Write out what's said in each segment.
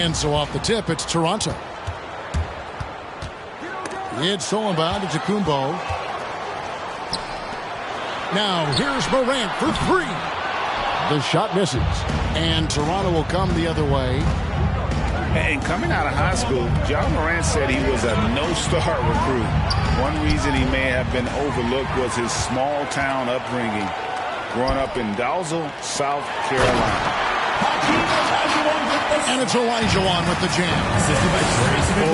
And so off the tip, it's Toronto. It's stolen by Antetokounmpo. Now here's Morant for three. The shot misses. And Toronto will come the other way. And coming out of high school, John Morant said he was a no-star recruit. One reason he may have been overlooked was his small-town upbringing, growing up in Dalzell, South Carolina. And it's Olajuwon with the jam.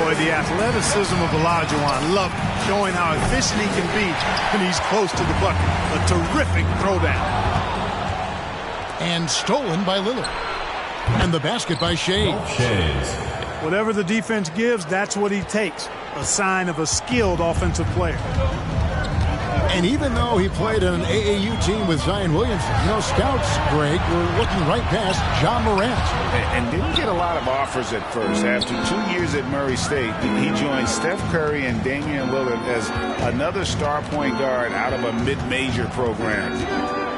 Boy, the athleticism of Olajuwon. Love it. Showing how efficient he can be when he's close to the bucket. A terrific throwdown. And stolen by Lillard. And the basket by Shea. Whatever the defense gives, that's what he takes. A sign of a skilled offensive player. And even though he played on an AAU team with Zion Williamson, scouts, Greg, were looking right past John Morant. And didn't get a lot of offers at first. After 2 years at Murray State, he joined Steph Curry and Damian Lillard as another star point guard out of a mid-major program.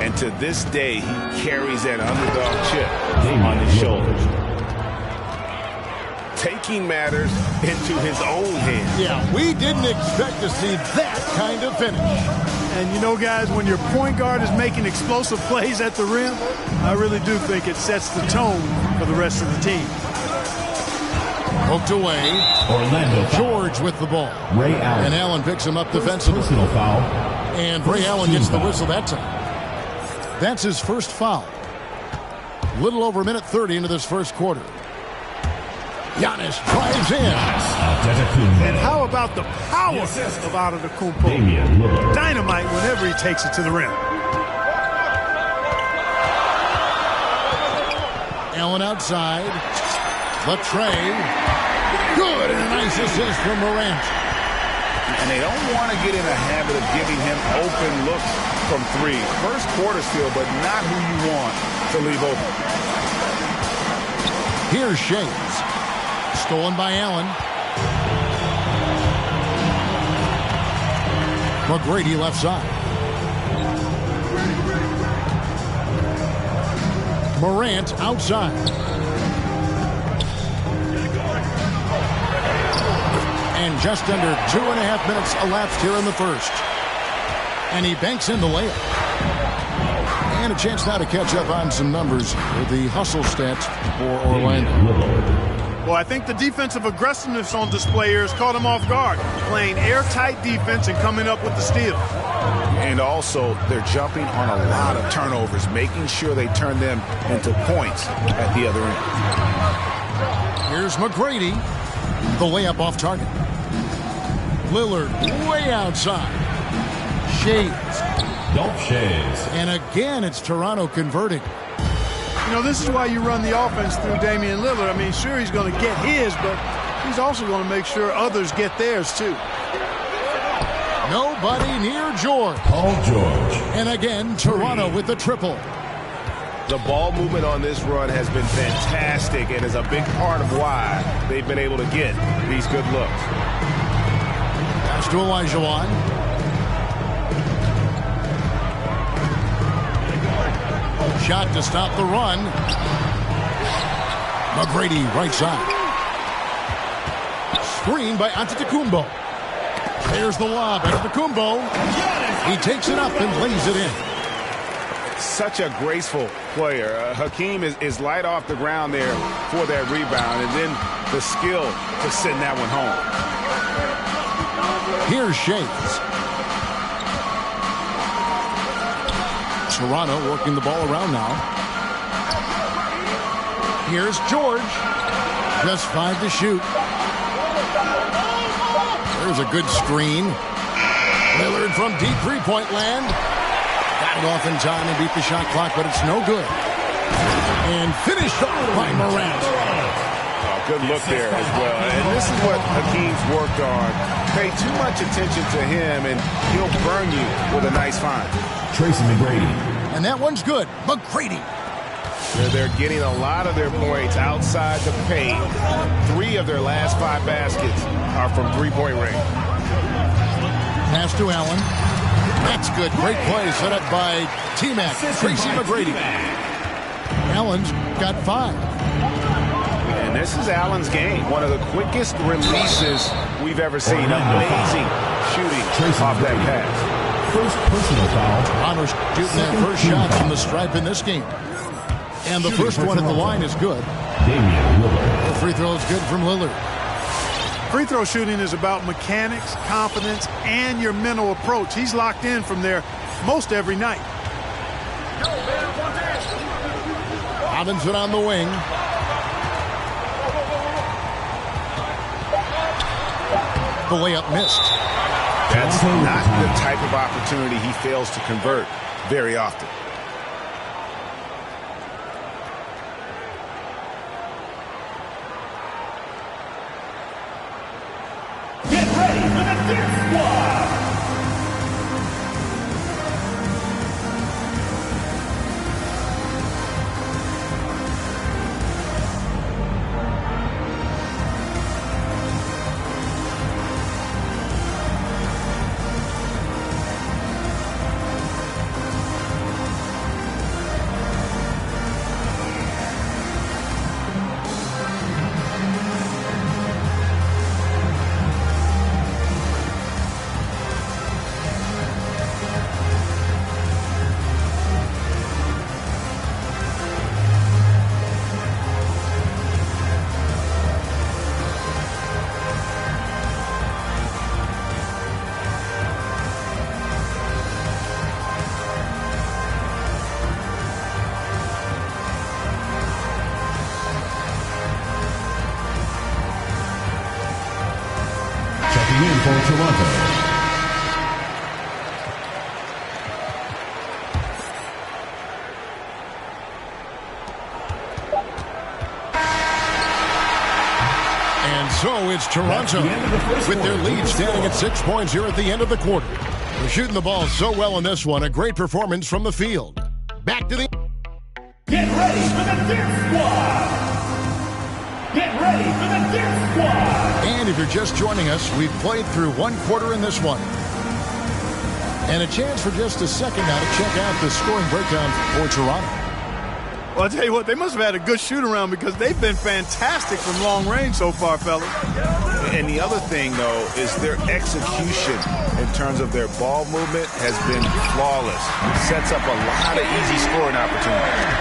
And to this day, he carries that underdog chip on his shoulders. Taking matters into his own hands. Yeah, we didn't expect to see that kind of finish. And guys, when your point guard is making explosive plays at the rim, I really do think it sets the tone for the rest of the team. Hooked away. Orlando George with the ball. Ray Allen. And Allen picks him up defensively. Personal foul. And Ray Allen gets the whistle that time. That's his first foul. Little over a minute 30 into this first quarter. Giannis drives in. And how about the power of Antetokounmpo? Dynamite whenever he takes it to the rim. Allen outside. Latrey. Good, and a nice assist from Morant. And they don't want to get in a habit of giving him open looks from three. First quarter still, but not who you want to leave open. Here's Shades. Stolen by Allen. McGrady left side. Morant outside. And just under 2.5 minutes elapsed here in the first. And he banks in the layup. And a chance now to catch up on some numbers with the hustle stats for Orlando. Well, I think the defensive aggressiveness on display here has caught him off guard. Playing airtight defense and coming up with the steal. And also, they're jumping on a lot of turnovers, making sure they turn them into points at the other end. Here's McGrady. The layup off target. Lillard way outside. Shades. And again, it's Toronto converting. This is why you run the offense through Damian Lillard. I mean, sure, he's going to get his, but he's also going to make sure others get theirs, too. Nobody near George. Paul George. And again, Toronto with the triple. The ball movement on this run has been fantastic and is a big part of why they've been able to get these good looks. Pass to Olajuwon. Shot to stop the run. McGrady right side. Screen by Antetokounmpo. There's the lob. Antetokounmpo. He takes it up and lays it in. Such a graceful player. Hakeem is light off the ground there for that rebound, and then the skill to send that one home. Here's Shades. Toronto working the ball around now. Here's George. Just 5 to shoot. There's a good screen. Lillard from deep three-point land. Got it off in time and beat the shot clock, but it's no good. And finished off by Morant. Oh, good look there as well. And this is what Hakeem's worked on. Pay too much attention to him, and he'll burn you with a nice find. Tracy McGrady. And that one's good. McGrady. They're getting a lot of their points outside the paint. 3 of their last 5 baskets are from three-point range. Pass to Allen. That's good. Great play set up by T-Mac. Tracy McGrady. Allen's got 5. And this is Allen's game. One of the quickest releases we've ever seen. Amazing shooting off that pass. First personal foul. Toronto's shooting their first shot from the stripe in this game. And the first one at the line is good. Damian Lillard. The free throw is good from Lillard. Free throw shooting is about mechanics, confidence, and your mental approach. He's locked in from there most every night. Robinson on the wing. The layup missed. That's not the type of opportunity he fails to convert very often. Get ready for the Dip Squad! In for Toronto. And so it's Toronto with their lead standing at 6 points here at the end of the quarter. They're shooting the ball so well in this one. A great performance from the field. Back to the... Get ready for the Dip Squad! Get ready for the Dip Squad! And if you're just joining us, we've played through one quarter in this one. And a chance for just a second now to check out the scoring breakdown for Toronto. Well, I'll tell you what, they must have had a good shoot-around because they've been fantastic from long range so far, fellas. And the other thing, though, is their execution in terms of their ball movement has been flawless. It sets up a lot of easy scoring opportunities.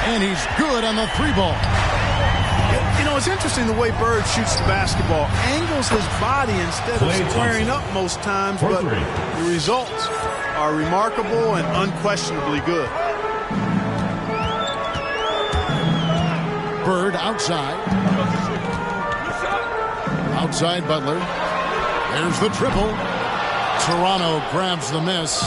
And he's good on the three ball. You know, it's interesting the way Bird shoots the basketball. Angles his body instead of squaring up most times, but the results are remarkable and unquestionably good. Bird outside. Outside Butler. There's the triple. Toronto grabs the miss.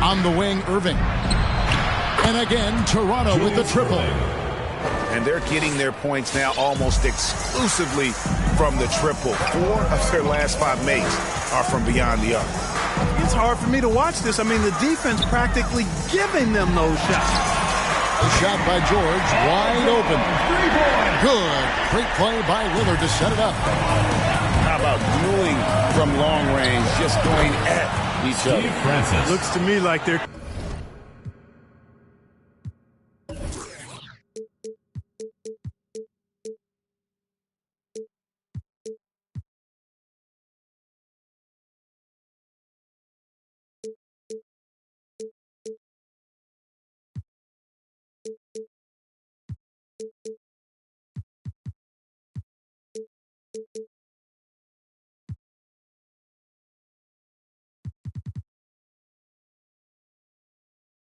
On the wing, Irving. And again, Toronto with the triple. And they're getting their points now almost exclusively from the triple. 4 of their last 5 makes are from beyond the arc. It's hard for me to watch this. I mean, the defense practically giving them those shots. The shot by George, wide open. Good. Great play by Lillard to set it up. How about dueling from long range, just going at each other? Francis. Looks to me like they're...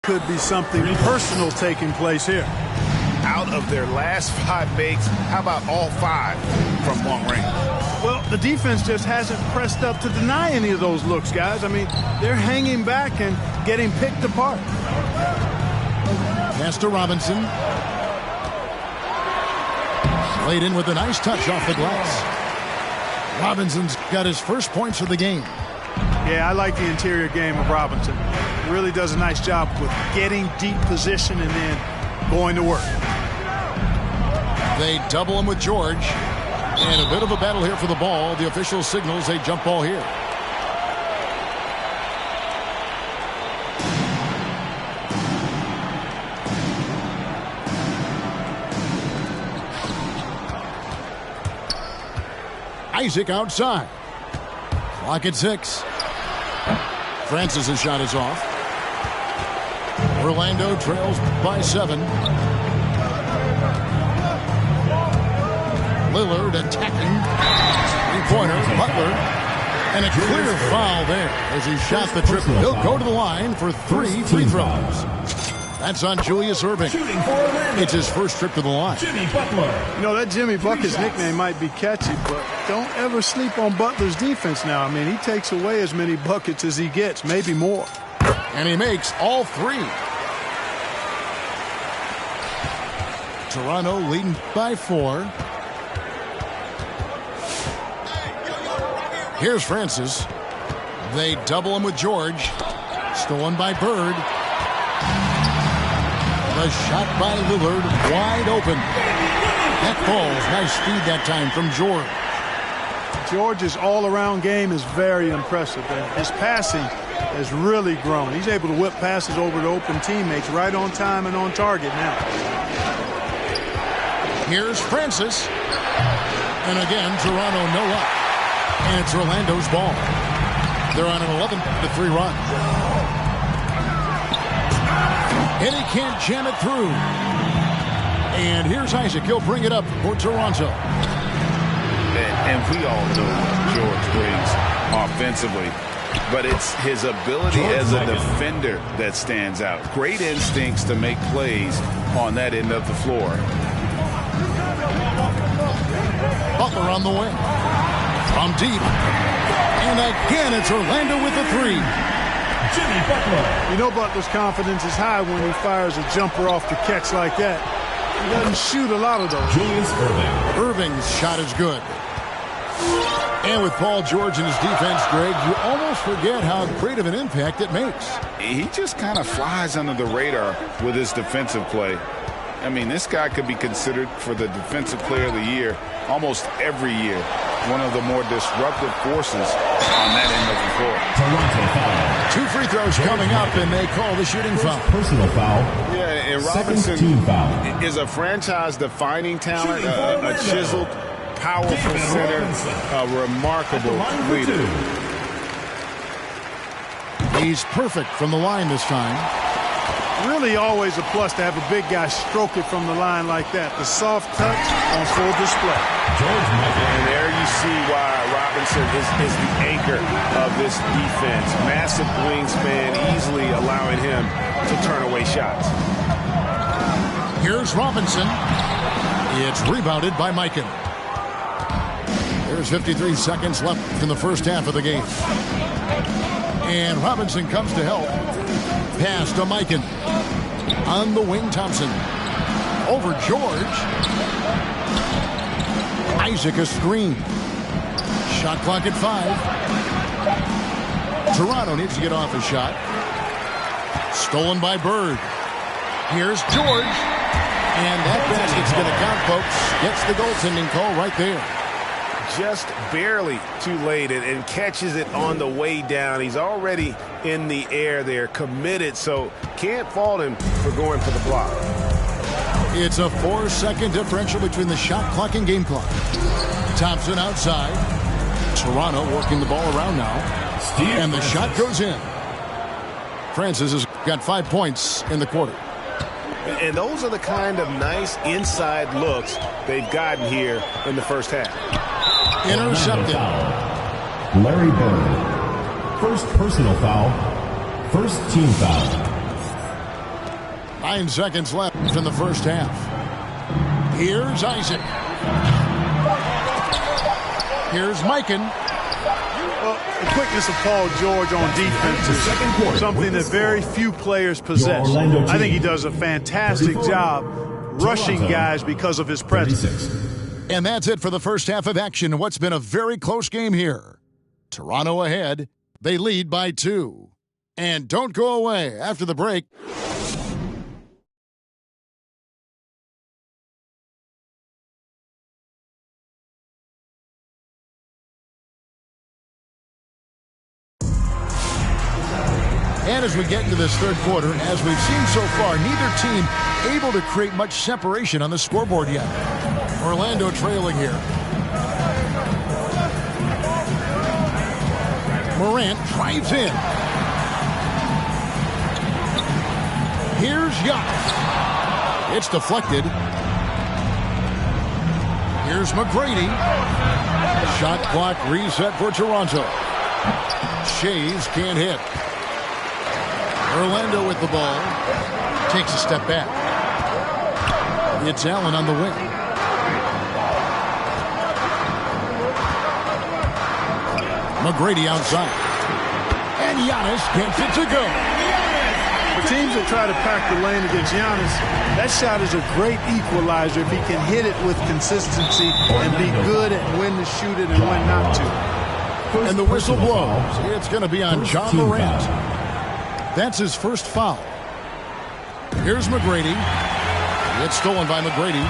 Could be something personal taking place here. Out of their last 5 makes, how about all 5 from long range? Well, the defense just hasn't pressed up to deny any of those looks, guys. I mean, they're hanging back and getting picked apart. Pass to Robinson. Played in with a nice touch off the glass. Robinson's got his first points of the game. Yeah, I like the interior game of Robinson. Really does a nice job with getting deep position and then going to work. They double him with George. And a bit of a battle here for the ball. The official signals a jump ball here. Isaac outside. Clock at 6. Francis' shot is off. Orlando trails by 7. Lillard attacking. Three-pointer. Butler. And a clear foul there as he shot the triple. He'll go to the line for 3 free throws. That's on Julius Erving. It's his first trip to the line. Jimmy Butler. You know, that Jimmy Bucket's nickname might be catchy, but don't ever sleep on Butler's defense now. I mean, he takes away as many buckets as he gets, maybe more. And he makes all 3. Toronto leading by 4. Here's Francis. They double him with George. Stolen by Bird. The shot by Lillard, wide open. That falls. Nice speed that time from George. George's all-around game is very impressive. And his passing has really grown. He's able to whip passes over to open teammates right on time and on target now. Here's Francis. And again, Toronto no luck. And it's Orlando's ball. They're on an 11-3 run. And he can't jam it through. And here's Isaac. He'll bring it up for Toronto. And we all know what George brings offensively. But it's his ability as a defender that stands out. Great instincts to make plays on that end of the floor. Butler on the wing. From deep. And again, it's Orlando with the 3. Jimmy Butler. You know Butler's confidence is high when he fires a jumper off the catch like that. He doesn't shoot a lot of those. Julius Erving. Irving's shot is good. And with Paul George and his defense, Greg, you almost forget how great of an impact it makes. He just kind of flies under the radar with his defensive play. I mean, this guy could be considered for the Defensive Player of the Year almost every year. One of the more disruptive forces on that end of the floor. Toronto foul. 2 free throws coming up, and they call the shooting foul. Personal foul. Yeah, and Second Robinson team foul. is a franchise-defining talent, a chiseled, powerful center, a remarkable leader. He's perfect from the line this time. Really always a plus to have a big guy stroke it from the line like that. The soft touch on full display. And there you see why Robinson is the anchor of this defense. Massive wingspan, easily allowing him to turn away shots. Here's Robinson. It's rebounded by Mikan. There's 53 seconds left in the first half of the game. And Robinson comes to help. Pass to Mikan. On the wing, Thompson. Over George. Isaac a screen. Shot clock at 5. Toronto needs to get off a shot. Stolen by Bird. Here's George. And that basket's going to count, folks. Gets the goaltending call right there. Just barely too late and catches it on the way down. He's already in the air there, committed, so can't fault him for going for the block. It's a 4-second differential between the shot clock and game clock. Thompson outside. Toronto working the ball around now. And the shot goes in. Francis has got 5 points in the quarter. And those are the kind of nice inside looks they've gotten here in the first half. Intercepted. Larry Bird. First personal foul. First team foul. 9 seconds left in the first half. Here's Isaac. Here's Mikan. Well, the quickness of Paul George on defense is something that very few players possess. I think he does a fantastic job rushing guys because of his presence. And that's it for the first half of action in what's been a very close game here. Toronto ahead. They lead by 2. And don't go away after the break. And as we get into this third quarter, as we've seen so far, neither team able to create much separation on the scoreboard yet. Orlando trailing here. Morant drives in. Here's Giannis. It's deflected. Here's McGrady. Shot clock reset for Toronto. Shays can't hit. Orlando with the ball. Takes a step back. It's Allen on the wing. McGrady outside. And Giannis gets it to go. For teams that try to pack the lane against Giannis, that shot is a great equalizer if he can hit it with consistency and be good at when to shoot it and when not to. And the whistle blows. It's going to be on John Morant. That's his first foul. Here's McGrady. It's stolen by McGrady.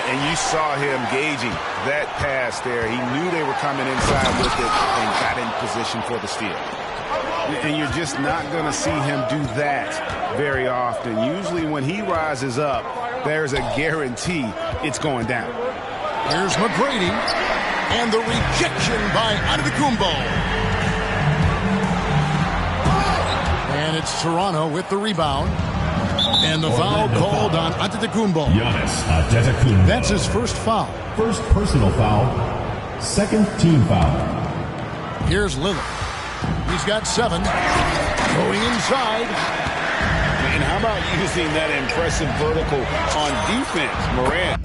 And you saw him gauging that pass there. He knew they were coming inside with it and got in position for the steal. And you're just not going to see him do that very often. Usually when he rises up, there's a guarantee it's going down. Here's McGrady. And the rejection by Antetokounmpo. And it's Toronto with the rebound. And the foul called on Antetokounmpo. Giannis Antetokounmpo. That's his first foul. First personal foul. Second team foul. Here's Lillard. He's got 7. Going inside. And how about using that impressive vertical on defense? Morant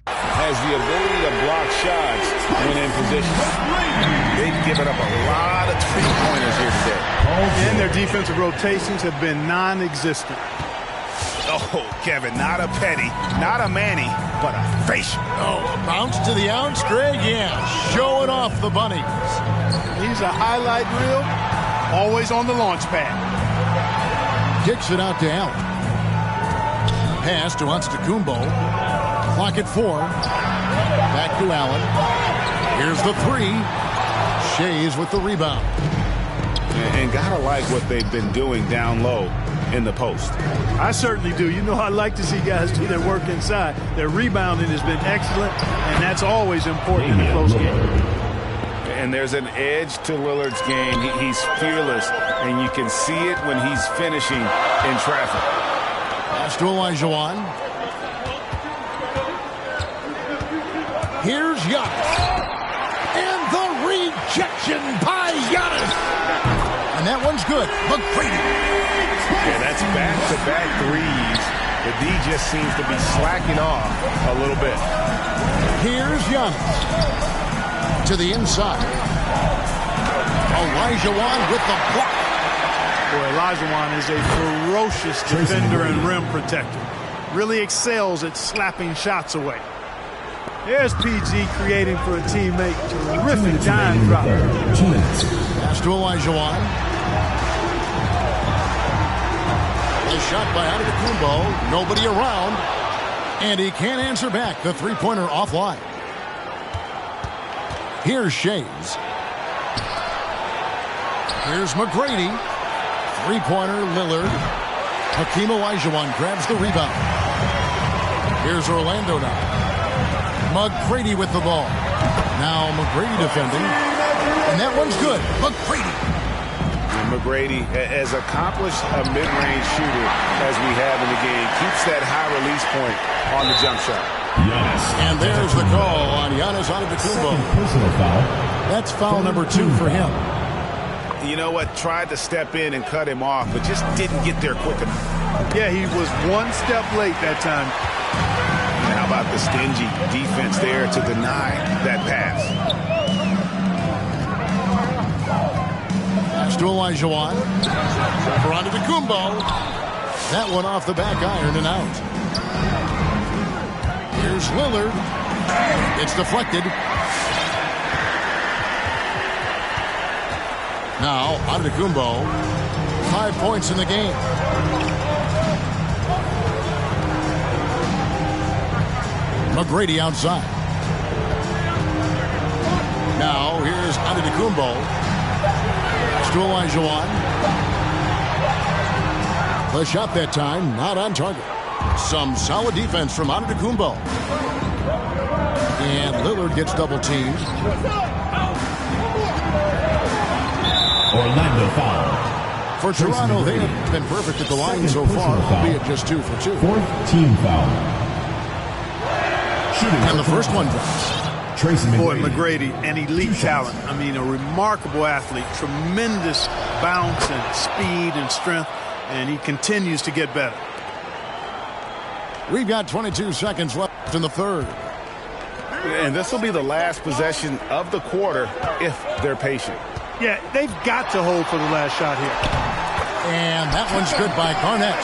has the ability to block shots when in position. They've given up a lot of three-pointers here today. And their defensive rotations have been non-existent. Oh, Kevin, not a Petty, not a Manny, but a facial. Oh, bounce to the ounce, Greg. Yeah, showing off the bunnies. He's a highlight reel, always on the launch pad. Kicks it out to Allen. Pass to Antetokounmpo. Clock at 4. Back to Allen. Here's the 3. Shays with the rebound. And gotta like what they've been doing down low in the post. I certainly do. You know, I like to see guys do their work inside. Their rebounding has been excellent, and that's always important in a close game. And there's an edge to Lillard's game. He's fearless, and you can see it when he's finishing in traffic. Pass to Olajuwon. Here's Giannis. And the rejection by Giannis. And that one's good. McGrady. Yeah, that's back-to-back threes. The D just seems to be slacking off a little bit. Here's Giannis. To the inside. Olajuwon with the block. Boy, Olajuwon is a ferocious defender and rim protector. Really excels at slapping shots away. There's PG creating for a teammate. Terrific dime drop. Pass to Olajuwon. A shot by Antetokounmpo. Nobody around. And he can't answer back. The three-pointer offline. Here's Shays. Here's McGrady. Three-pointer, Lillard. Hakeem Olajuwon grabs the rebound. Here's Orlando now. McGrady with the ball. Now McGrady defending. And that one's good. McGrady. And McGrady, as accomplished a mid-range shooter as we have in the game, keeps that high release point on the jump shot. And there's the call on Giannis Antetokounmpo. Personal foul. That's foul number 2 for him. You know what? Tried to step in and cut him off, but just didn't get there quick enough. Yeah, he was one step late that time. And how about the stingy defense there to deny that pass? Pass to Olajuwon. For Antetokounmpo. That one off the back iron and out. Here's Lillard. It's deflected. Now, Antetokounmpo. 5 points in the game. McGrady outside. Now, here's Antetokounmpo. To Olajuwon. The shot that time, not on target. Some solid defense from Antetokounmpo. And Lillard gets double teamed. Orlando foul. For Toronto, they have been perfect at the line so far, albeit just 2 for 2. Fourth team foul. Shooting And the first one drops. Boy, McGrady, an elite talent. I mean, a remarkable athlete. Tremendous bounce and speed and strength, and he continues to get better. We've got 22 seconds left in the third. And this will be the last possession of the quarter if they're patient. Yeah, they've got to hold for the last shot here. And that one's good by Garnett.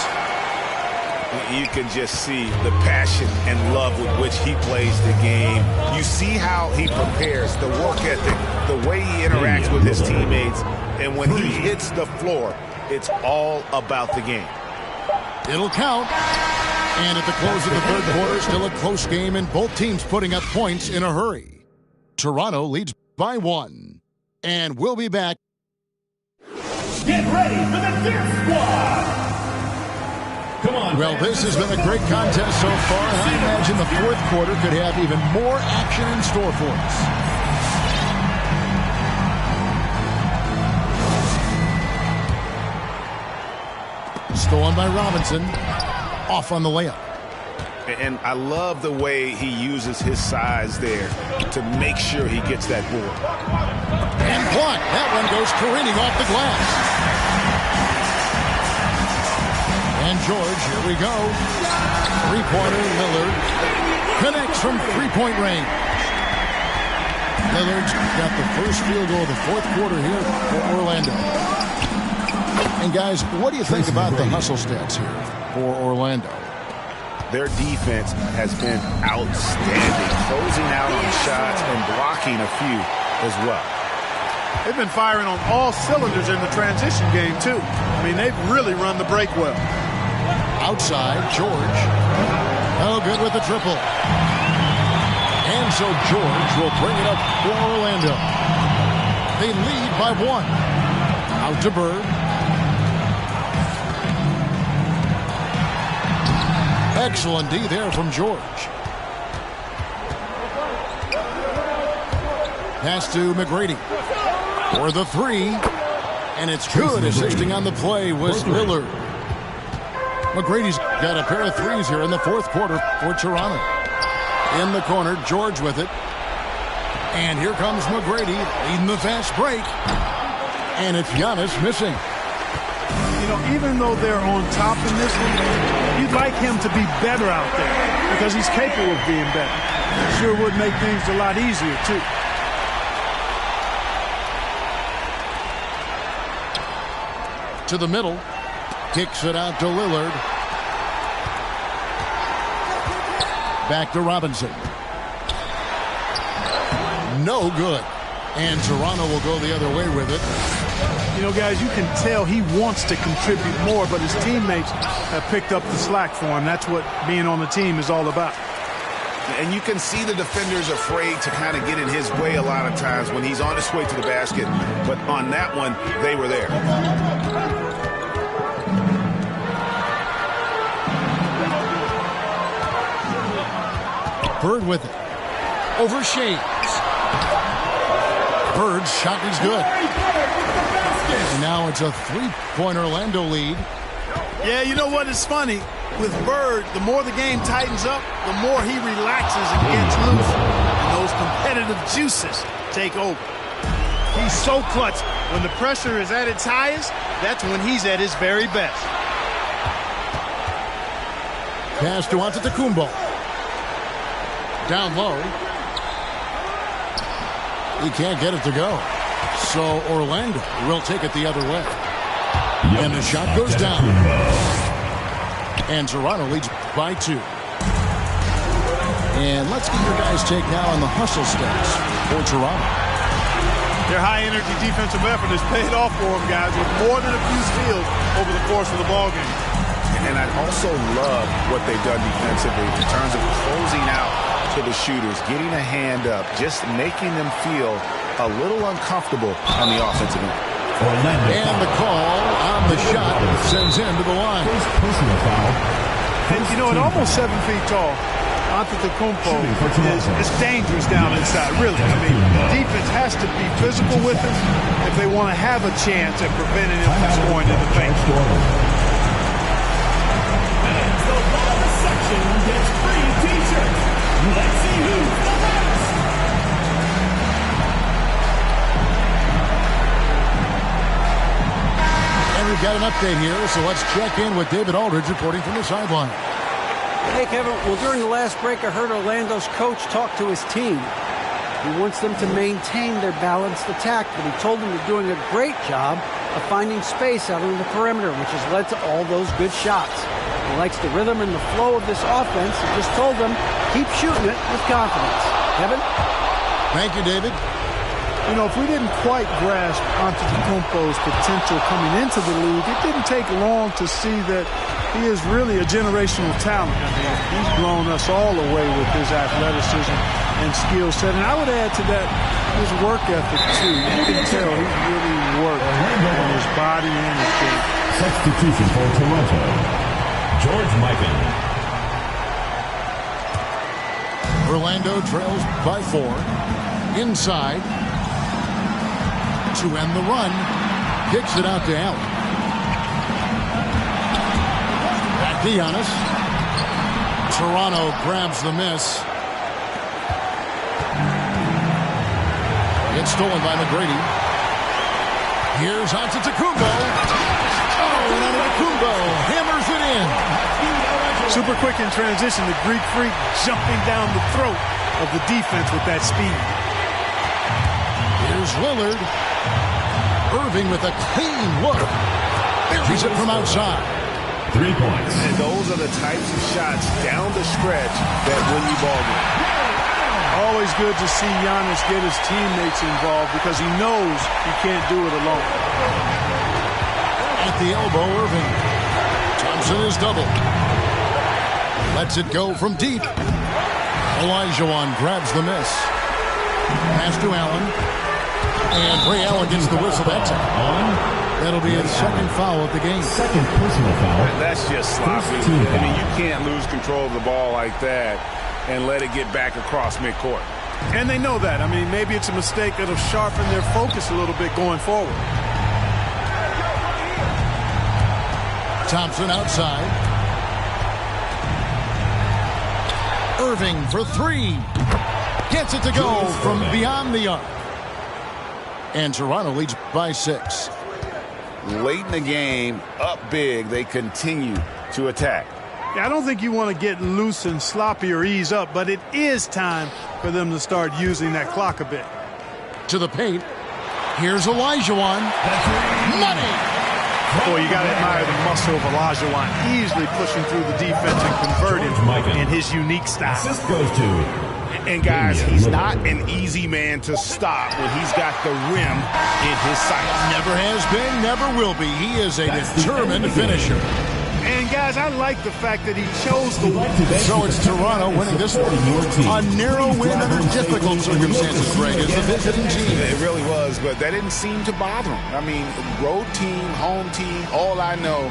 You can just see the passion and love with which he plays the game. You see how he prepares, the work ethic, the way he interacts with his teammates. And when he hits the floor, it's all about the game. It'll count. And at the close of the third quarter, still a close game, and both teams putting up points in a hurry. Toronto leads by 1. And we'll be back. Get ready for the Deer Squad! Come on. Well, this has been a great contest so far, and I imagine the fourth quarter could have even more action in store for us. Stolen by Robinson. Off on the layup. And I love the way he uses his size there to make sure he gets that board. And blocked. That one goes careening off the glass. And George, here we go. Three-pointer, Lillard. Connects from three-point range. Lillard's got the first field goal of the fourth quarter here for Orlando. And guys, what do you think about the hustle stats here for Orlando? Their defense has been outstanding, closing out on shots and blocking a few as well. They've been firing on all cylinders in the transition game, too. I mean, they've really run the break well. Outside, George. Oh, good with the triple. And so George will bring it up for Orlando. They lead by 1. Out to Bird. Excellent D there from George. Pass to McGrady for the 3. And it's good. Assisting on the play was Lillard. McGrady's got a pair of threes here in the fourth quarter for Toronto. In the corner, George with it. And here comes McGrady leading the fast break. And it's Giannis missing. You know, even though they're on top in this one, you'd like him to be better out there because he's capable of being better. Sure would make things a lot easier, too. To the middle. Kicks it out to Lillard. Back to Robinson. No good. And Toronto will go the other way with it. You know, guys, you can tell he wants to contribute more, but his teammates have picked up the slack for him. That's what being on the team is all about. And you can see the defenders afraid to kind of get in his way a lot of times when he's on his way to the basket. But on that one, they were there. Bird with it. Over Shades. Bird's shot is good. And now it's a 3-point Orlando lead. Yeah, you know what? It's funny. With Bird, the more the game tightens up, the more he relaxes and gets loose. And those competitive juices take over. He's so clutch. When the pressure is at its highest, that's when he's at his very best. Pass to Antetokounmpo. Down low. He can't get it to go. So Orlando will take it the other way. And the shot goes down. And Toronto leads by 2. And let's get your guys' take now on the hustle stats for Toronto. Their high-energy defensive effort has paid off for them, guys, with more than a few steals over the course of the ballgame. And I also love what they've done defensively in terms of closing out to the shooters, getting a hand up, just making them feel a little uncomfortable on the offensive end. And the call on the shot sends him to the line. Personal foul. And, you know, at almost 7 feet tall, Antetokounmpo is dangerous down inside, really. I mean, the defense has to be physical with him if they want to have a chance at preventing him from scoring in the paint. And the bottom section gets free t-shirts. Let's see who's the best. And we've got an update here, so let's check in with David Aldridge reporting from the sideline. Hey, Kevin. Well, during the last break, I heard Orlando's coach talk to his team. He wants them to maintain their balanced attack, but he told them they're doing a great job of finding space out on the perimeter, which has led to all those good shots. He likes the rhythm and the flow of this offense. He just told them, keep shooting it with confidence. Kevin? Thank you, David. You know, if we didn't quite grasp Antetokounmpo's potential coming into the league, it didn't take long to see that he is really a generational talent. I mean, he's blown us all away with his athleticism and skill set. And I would add to that his work ethic, too. You can tell he's really worked on his body and his game. Substitution for Toronto, George Mikan. Orlando trails by 4. Inside. To end the run. Kicks it out to Allen. Back to Giannis. Toronto grabs the miss. It's stolen by McGrady. Here's Antetokounmpo. Oh, and Antetokounmpo hammers it in. Super quick in transition. The Greek Freak jumping down the throat of the defense with that speed. Here's Lillard. Irving with a clean look. Buries it from outside. 3 points. And those are the types of shots down the stretch that win you ball games. Always good to see Giannis get his teammates involved because he knows he can't do it alone. At the elbow, Irving. Thompson is double. Lets it go from deep. Olajuwon grabs the miss. Pass to Allen. And Ray Allen gets the whistle that time. That'll be his second foul of the game. Second personal foul. That's just sloppy. I mean, you can't lose control of the ball like that and let it get back across midcourt. And they know that. I mean, maybe it's a mistake that'll sharpen their focus a little bit going forward. Thompson outside. Irving for 3. Gets it to go from beyond the arc. And Toronto leads by 6. Late in the game, up big, they continue to attack. Yeah, I don't think you want to get loose and sloppy or ease up, but it is time for them to start using that clock a bit. To the paint. Here's Olajuwon. Money! Boy, you got to admire the muscle of Olajuwon, easily pushing through the defense and converting in his unique style. Assist goes to. And guys, he's not an easy man to stop when he's got the rim in his sights. Never has been, never will be. He is a determined finisher. And guys, I like the fact that he chose the So it's Toronto winning this one. A narrow win under difficult circumstances, Greg, as the visiting team. It really was, but that didn't seem to bother him. I mean, road team, home team, all I know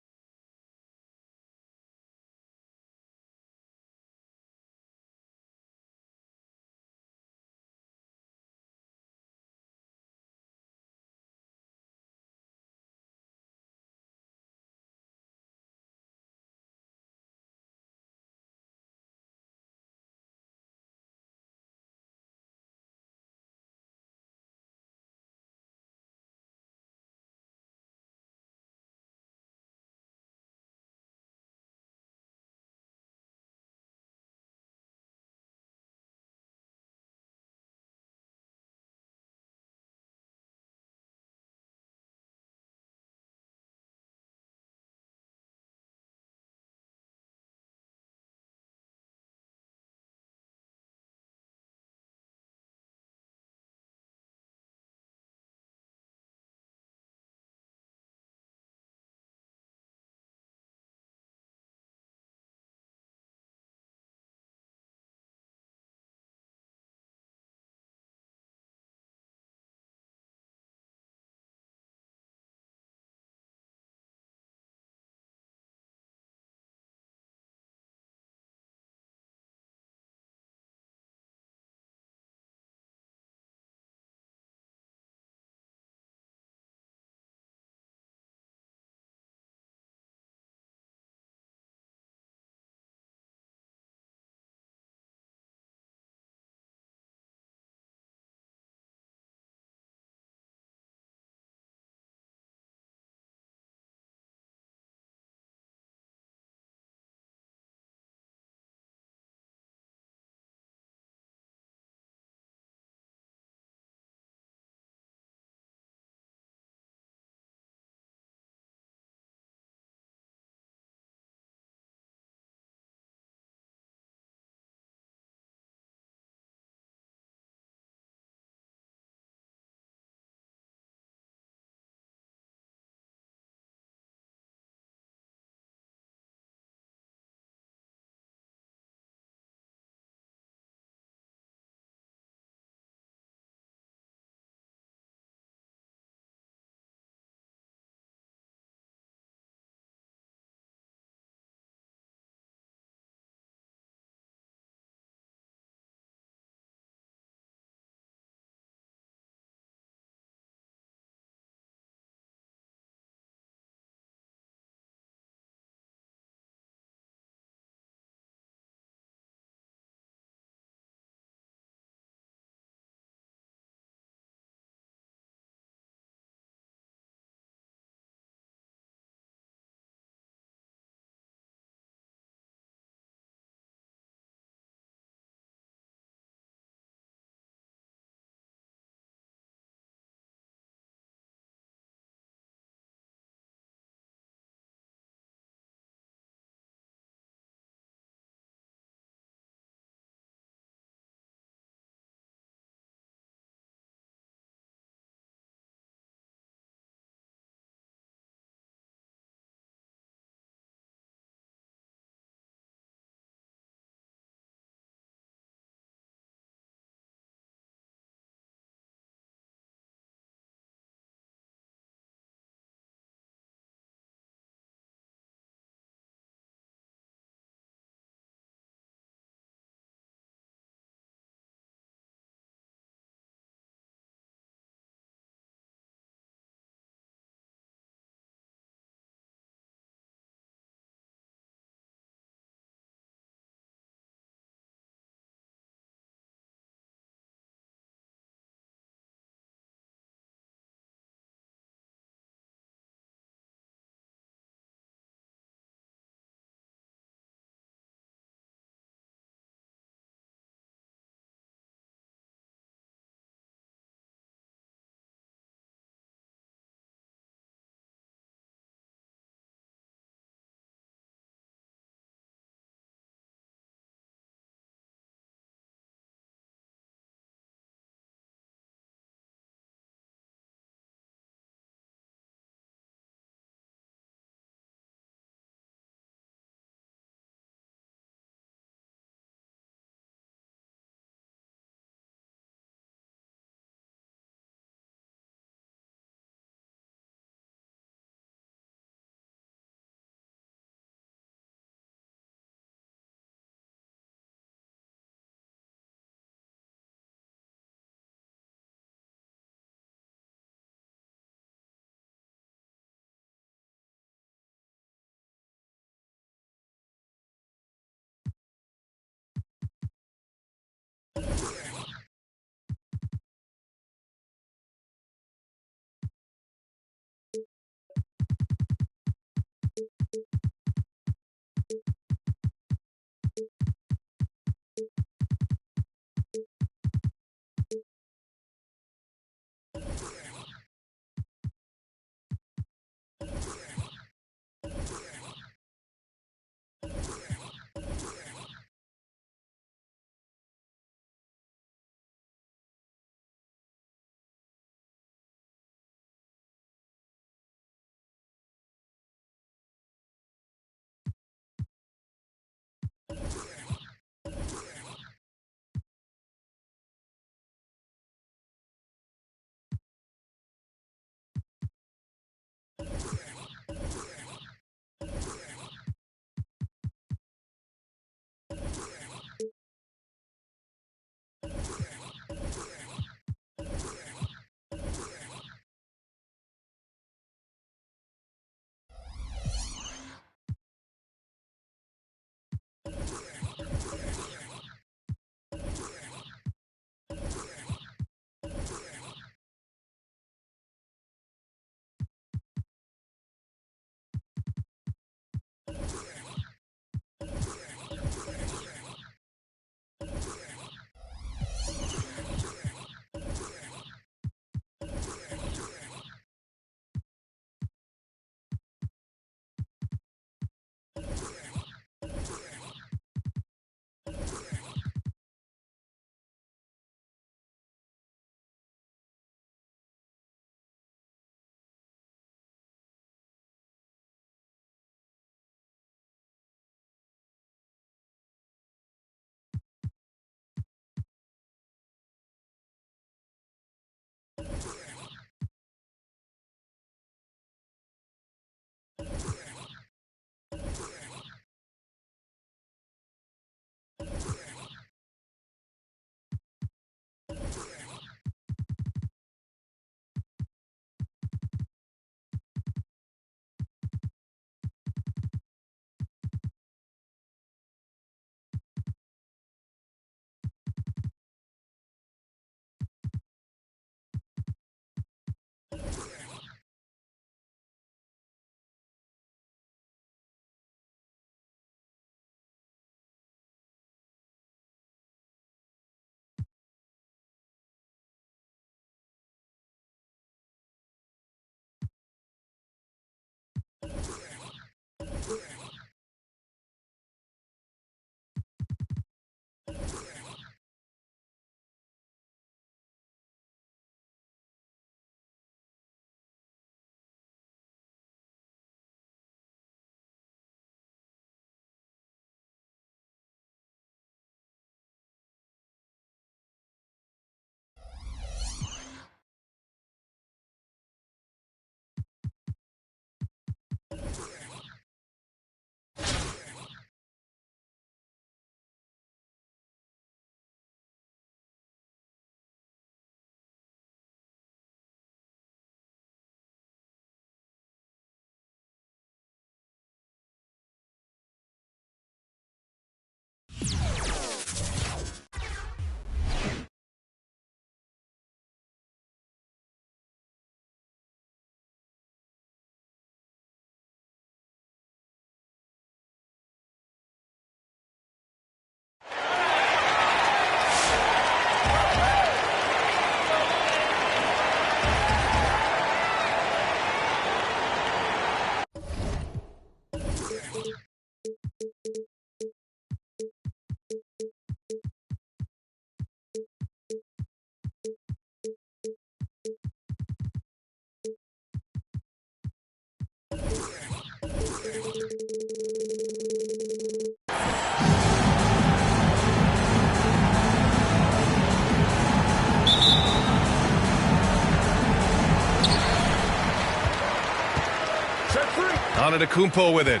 Antetokounmpo with it.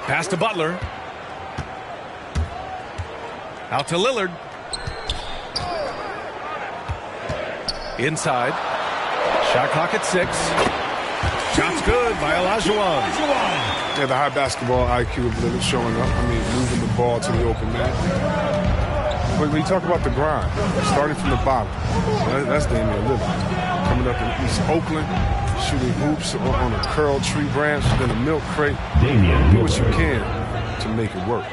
Pass to Butler. Out to Lillard. Inside. Shot clock at 6. Shot's good by Olajuwon. Yeah, the high basketball IQ of Lillard showing up. I mean, moving the ball to the open man. But when you talk about the grind, starting from the bottom, that's Damian Lillard. Coming up in East Oakland, shooting hoops on a curled tree branch, then a milk crate. Do what you can to make it work.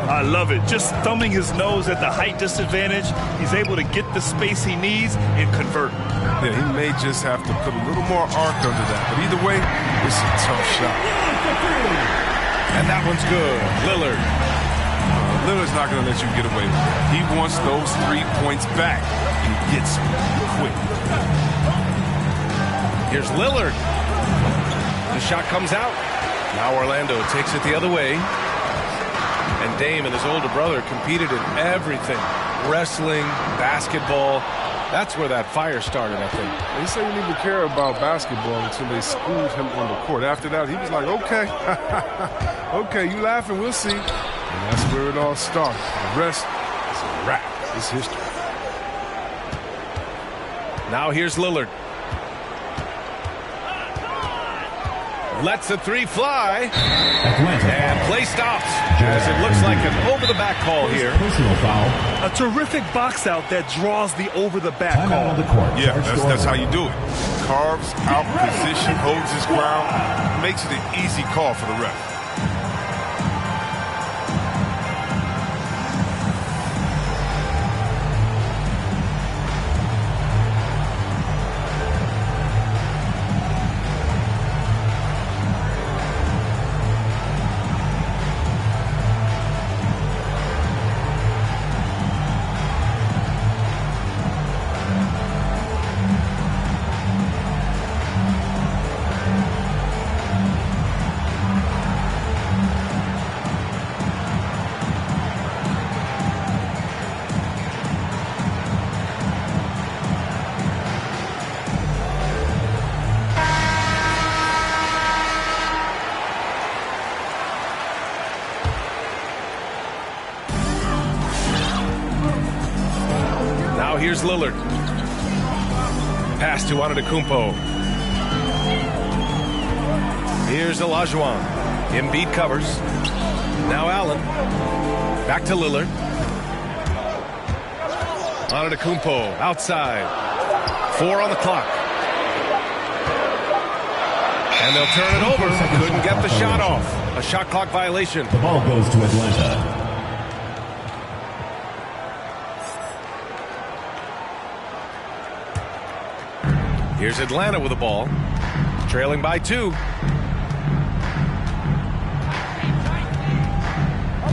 I love it. Just thumbing his nose at the height disadvantage. He's able to get the space he needs and convert. Yeah, he may just have to put a little more arc under that. But either way, it's a tough shot. And that one's good. Lillard. Lillard's not going to let you get away with it. He wants those 3 points back. And gets them quick. Here's Lillard. The shot comes out. Now Orlando takes it the other way. And Dame and his older brother competed in everything. Wrestling, basketball. That's where that fire started, I think. He said he didn't even care about basketball until they schooled him on the court. After that, he was like, okay. Okay, you laughing, we'll see. And that's where it all started. The rest is a wrap. It's history. Now here's Lillard. Lets the 3 fly. And play stops as it looks like an over-the-back call here. Personal foul. A terrific box out that draws the over-the-back call. On the court. Yeah, that's how you do it. Carves out position, holds his ground, makes it an easy call for the ref. Here's Lillard. Pass to Antetokounmpo. Here's Olajuwon. Embiid covers. Now Allen. Back to Lillard. Antetokounmpo outside. 4 on the clock. And they'll turn it over. Couldn't get the shot off. A shot clock violation. The ball goes to Atlanta. Here's Atlanta with the ball. Trailing by 2.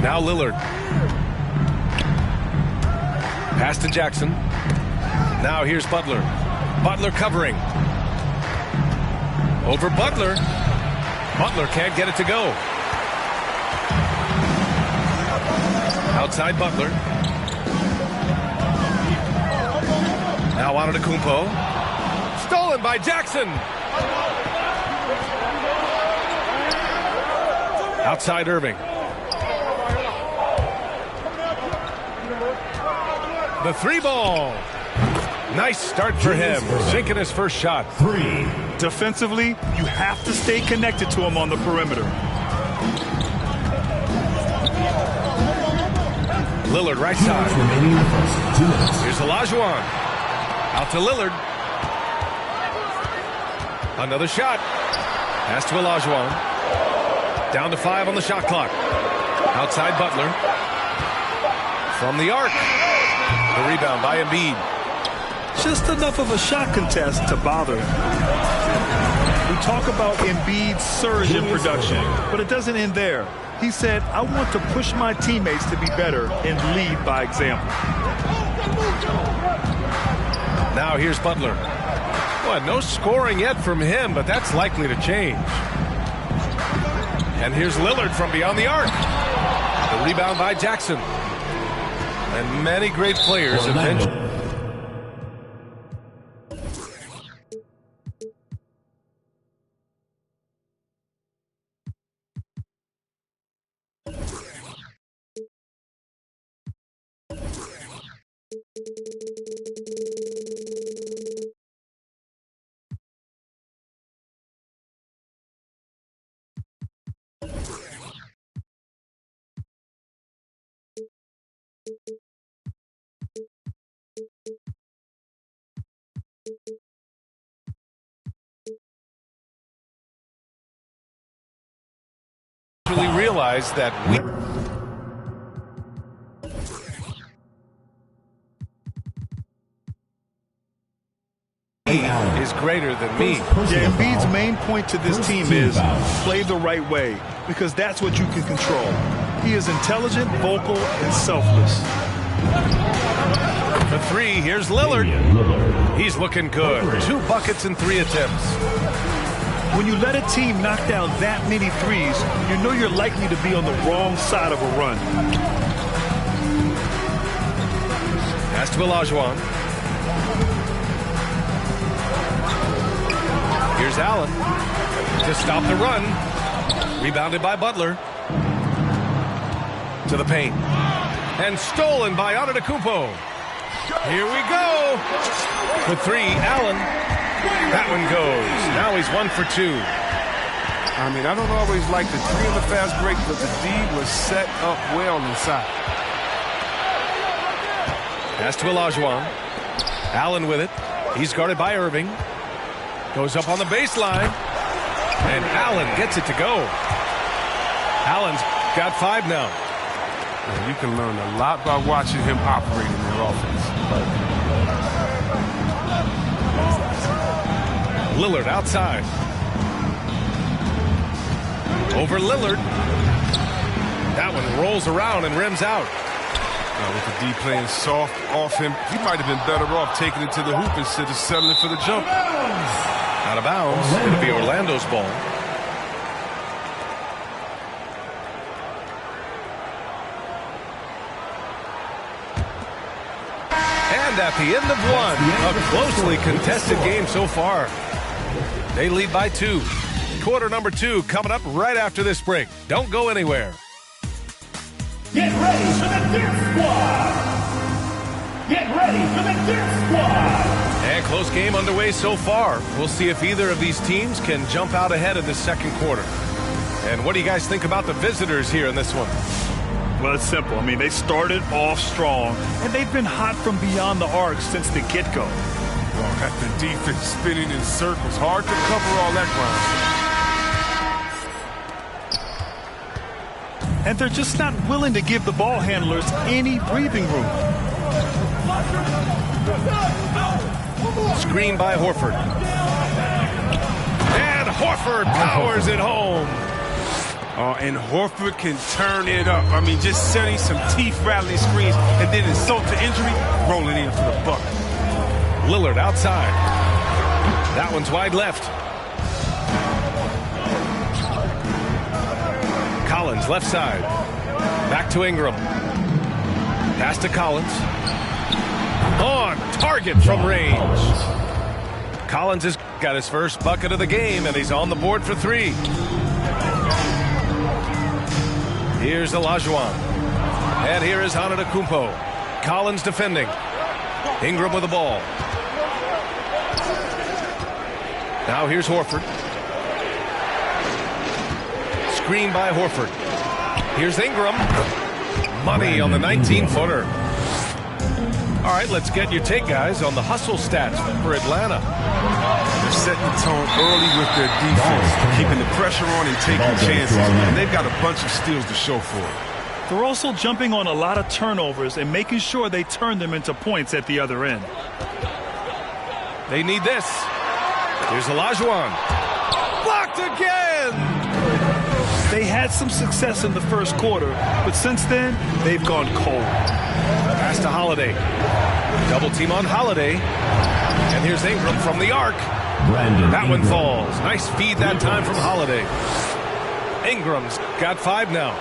Now Lillard. Pass to Jackson. Now here's Butler. Butler covering. Over Butler. Butler can't get it to go. Outside Butler. Now Antetokounmpo. Stolen by Jackson. Outside Irving. The 3 ball. Nice start for him. Sinking his first shot. 3. Defensively, you have to stay connected to him on the perimeter. Lillard right side. Here's Olajuwon. Out to Lillard. Another shot. Pass to Olajuwon. Down to 5 on the shot clock. Outside Butler. From the arc. The rebound by Embiid. Just enough of a shot contest to bother him. We talk about Embiid's surge in production, but it doesn't end there. He said, I want to push my teammates to be better and lead by example. Now here's Butler. Well, no scoring yet from him, but that's likely to change. And here's Lillard from beyond the arc. The rebound by Jackson. And many great players eventually. Realize that we is greater than me. Yeah, Embiid's main point to this team is play the right way, because that's what you can control. He is intelligent, vocal, and selfless. The 3, here's Lillard. He's looking good. 2 buckets and 3 attempts. When you let a team knock down that many threes, you know you're likely to be on the wrong side of a run. Pass to Olajuwon. Here's Allen to stop the run. Rebounded by Butler. To the paint. And stolen by Antetokounmpo. Here we go. The 3, Allen. That one goes. Now he's 1 for 2. I mean, I don't always like the 3 in the fast break, but the D was set up well inside. Pass to Olajuwon. Allen with it. He's guarded by Irving. Goes up on the baseline. And Allen gets it to go. Allen's got 5 now. And you can learn a lot by watching him operate in their offense. Lillard outside. Over Lillard. That one rolls around and rims out. With the D playing soft off him, he might have been better off taking it to the hoop instead of settling for the jump. Out of bounds. It'll be Orlando's ball. And at the end of 1, a closely contested game so far. They lead by 2. Quarter number 2 coming up right after this break. Don't go anywhere. Get ready for the Dirt Squad! Get ready for the Dirt Squad! And close game underway so far. We'll see if either of these teams can jump out ahead in the second quarter. And what do you guys think about the visitors here in this one? Well, it's simple. I mean, they started off strong, and they've been hot from beyond the arc since the get-go. Oh, got the defense spinning in circles. Hard to cover all that ground. And they're just not willing to give the ball handlers any breathing room. Screen by Horford. Horford powers it home. And Horford can turn it up. I mean, just setting some teeth-rattling screens and then insult to injury, rolling in for the bucket. Lillard outside. That one's wide left. Collins left side. Back to Ingram. Pass to Collins. On target from range. Collins has got his first bucket of the game, and he's on the board for 3. Here's Olajuwon. And here is Antetokounmpo. Collins defending. Ingram with the ball. Now here's Horford. Screen by Horford. Here's Ingram. Money on the 19-footer. All right, let's get your take, guys, on the hustle stats for Atlanta. They're setting the tone early with their defense, keeping the pressure on and taking chances. And they've got a bunch of steals to show for it. They're also jumping on a lot of turnovers and making sure they turn them into points at the other end. They need this. Here's Olajuwon. Blocked again! They had some success in the first quarter, but since then, they've gone cold. Pass to Holiday. Double team on Holiday. And here's Ingram from the arc. That one falls. Nice feed that time from Holiday. Ingram's got 5 now.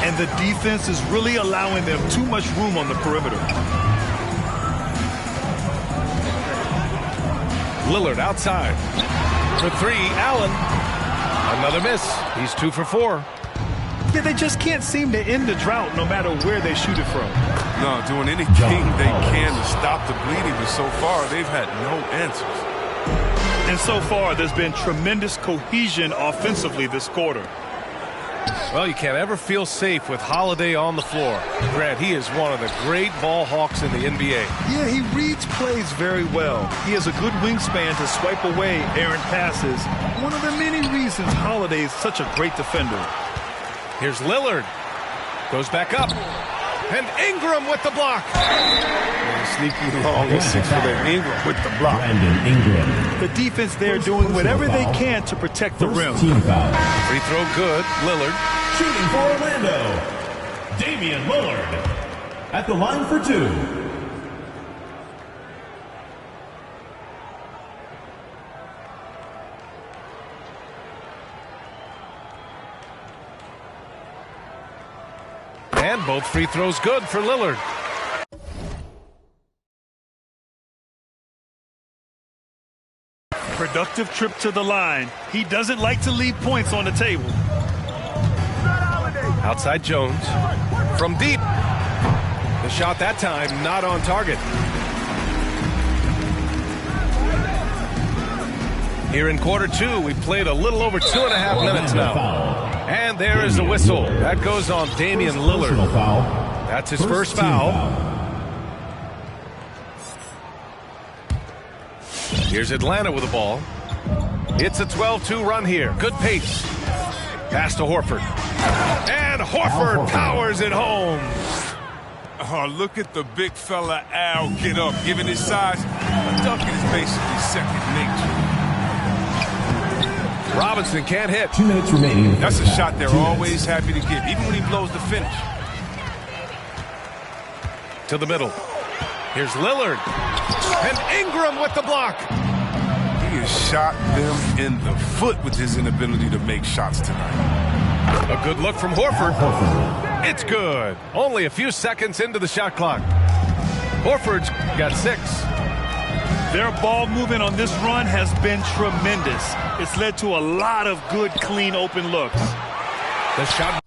And the defense is really allowing them too much room on the perimeter. Lillard outside. For 3, Allen. Another miss. He's 2 for 4. Yeah, they just can't seem to end the drought no matter where they shoot it from. No, doing anything they can to stop the bleeding, but so far they've had no answers. And so far, there's been tremendous cohesion offensively this quarter. Well, you can't ever feel safe with Holiday on the floor. Grant, he is one of the great ball hawks in the NBA. Yeah, he reads plays very well. He has a good wingspan to swipe away errant passes. One of the many reasons Holiday is such a great defender. Here's Lillard. Goes back up. And Ingram with the block. Sneaky long and 6 for that. Ingram with the block. The defense there doing whatever they can to protect the rim. Free throw good. Lillard. Shooting for Orlando, Damian Lillard. At the line for 2. And both free throws good for Lillard. Productive trip to the line. He doesn't like to leave points on the table. Outside Jones. From deep. The shot that time not on target. Here in quarter 2, we played a little over 2.5 minutes now. And there is the whistle. That goes on Damian Lillard. That's his first foul. Here's Atlanta with the ball. It's a 12-2 run here. Good pace. Pass to Horford. And Horford powers it home. Oh, look at the big fella Al get up. Given his size, dunking is basically second nature. Robinson can't hit. 2 minutes remaining. That's a shot they're always happy to give, even when he blows the finish. To the middle. Here's Lillard. And Ingram with the block. He has shot them in the foot with his inability to make shots tonight. A good look from Horford. It's good. Only a few seconds into the shot clock. Horford's got 6. Their ball movement on this run has been tremendous. It's led to a lot of good, clean, open looks. The shot.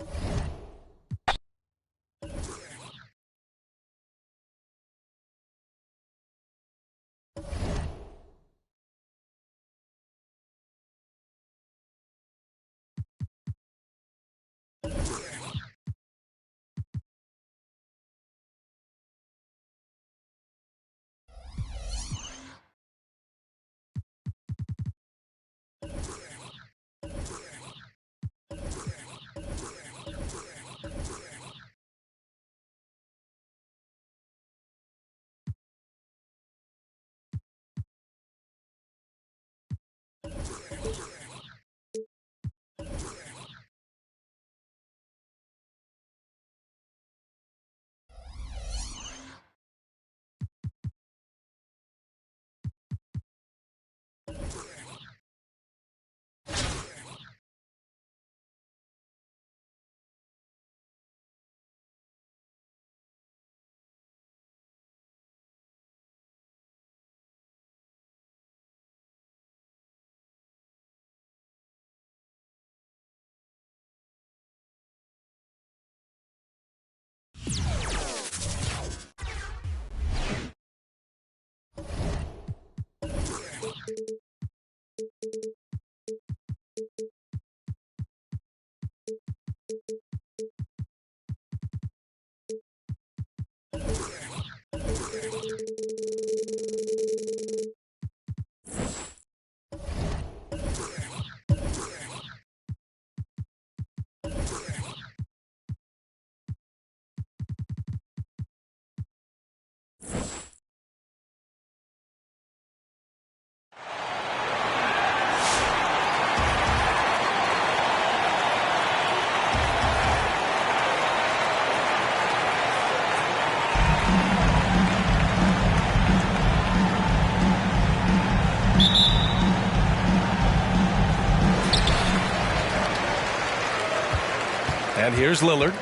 And here's Lillard.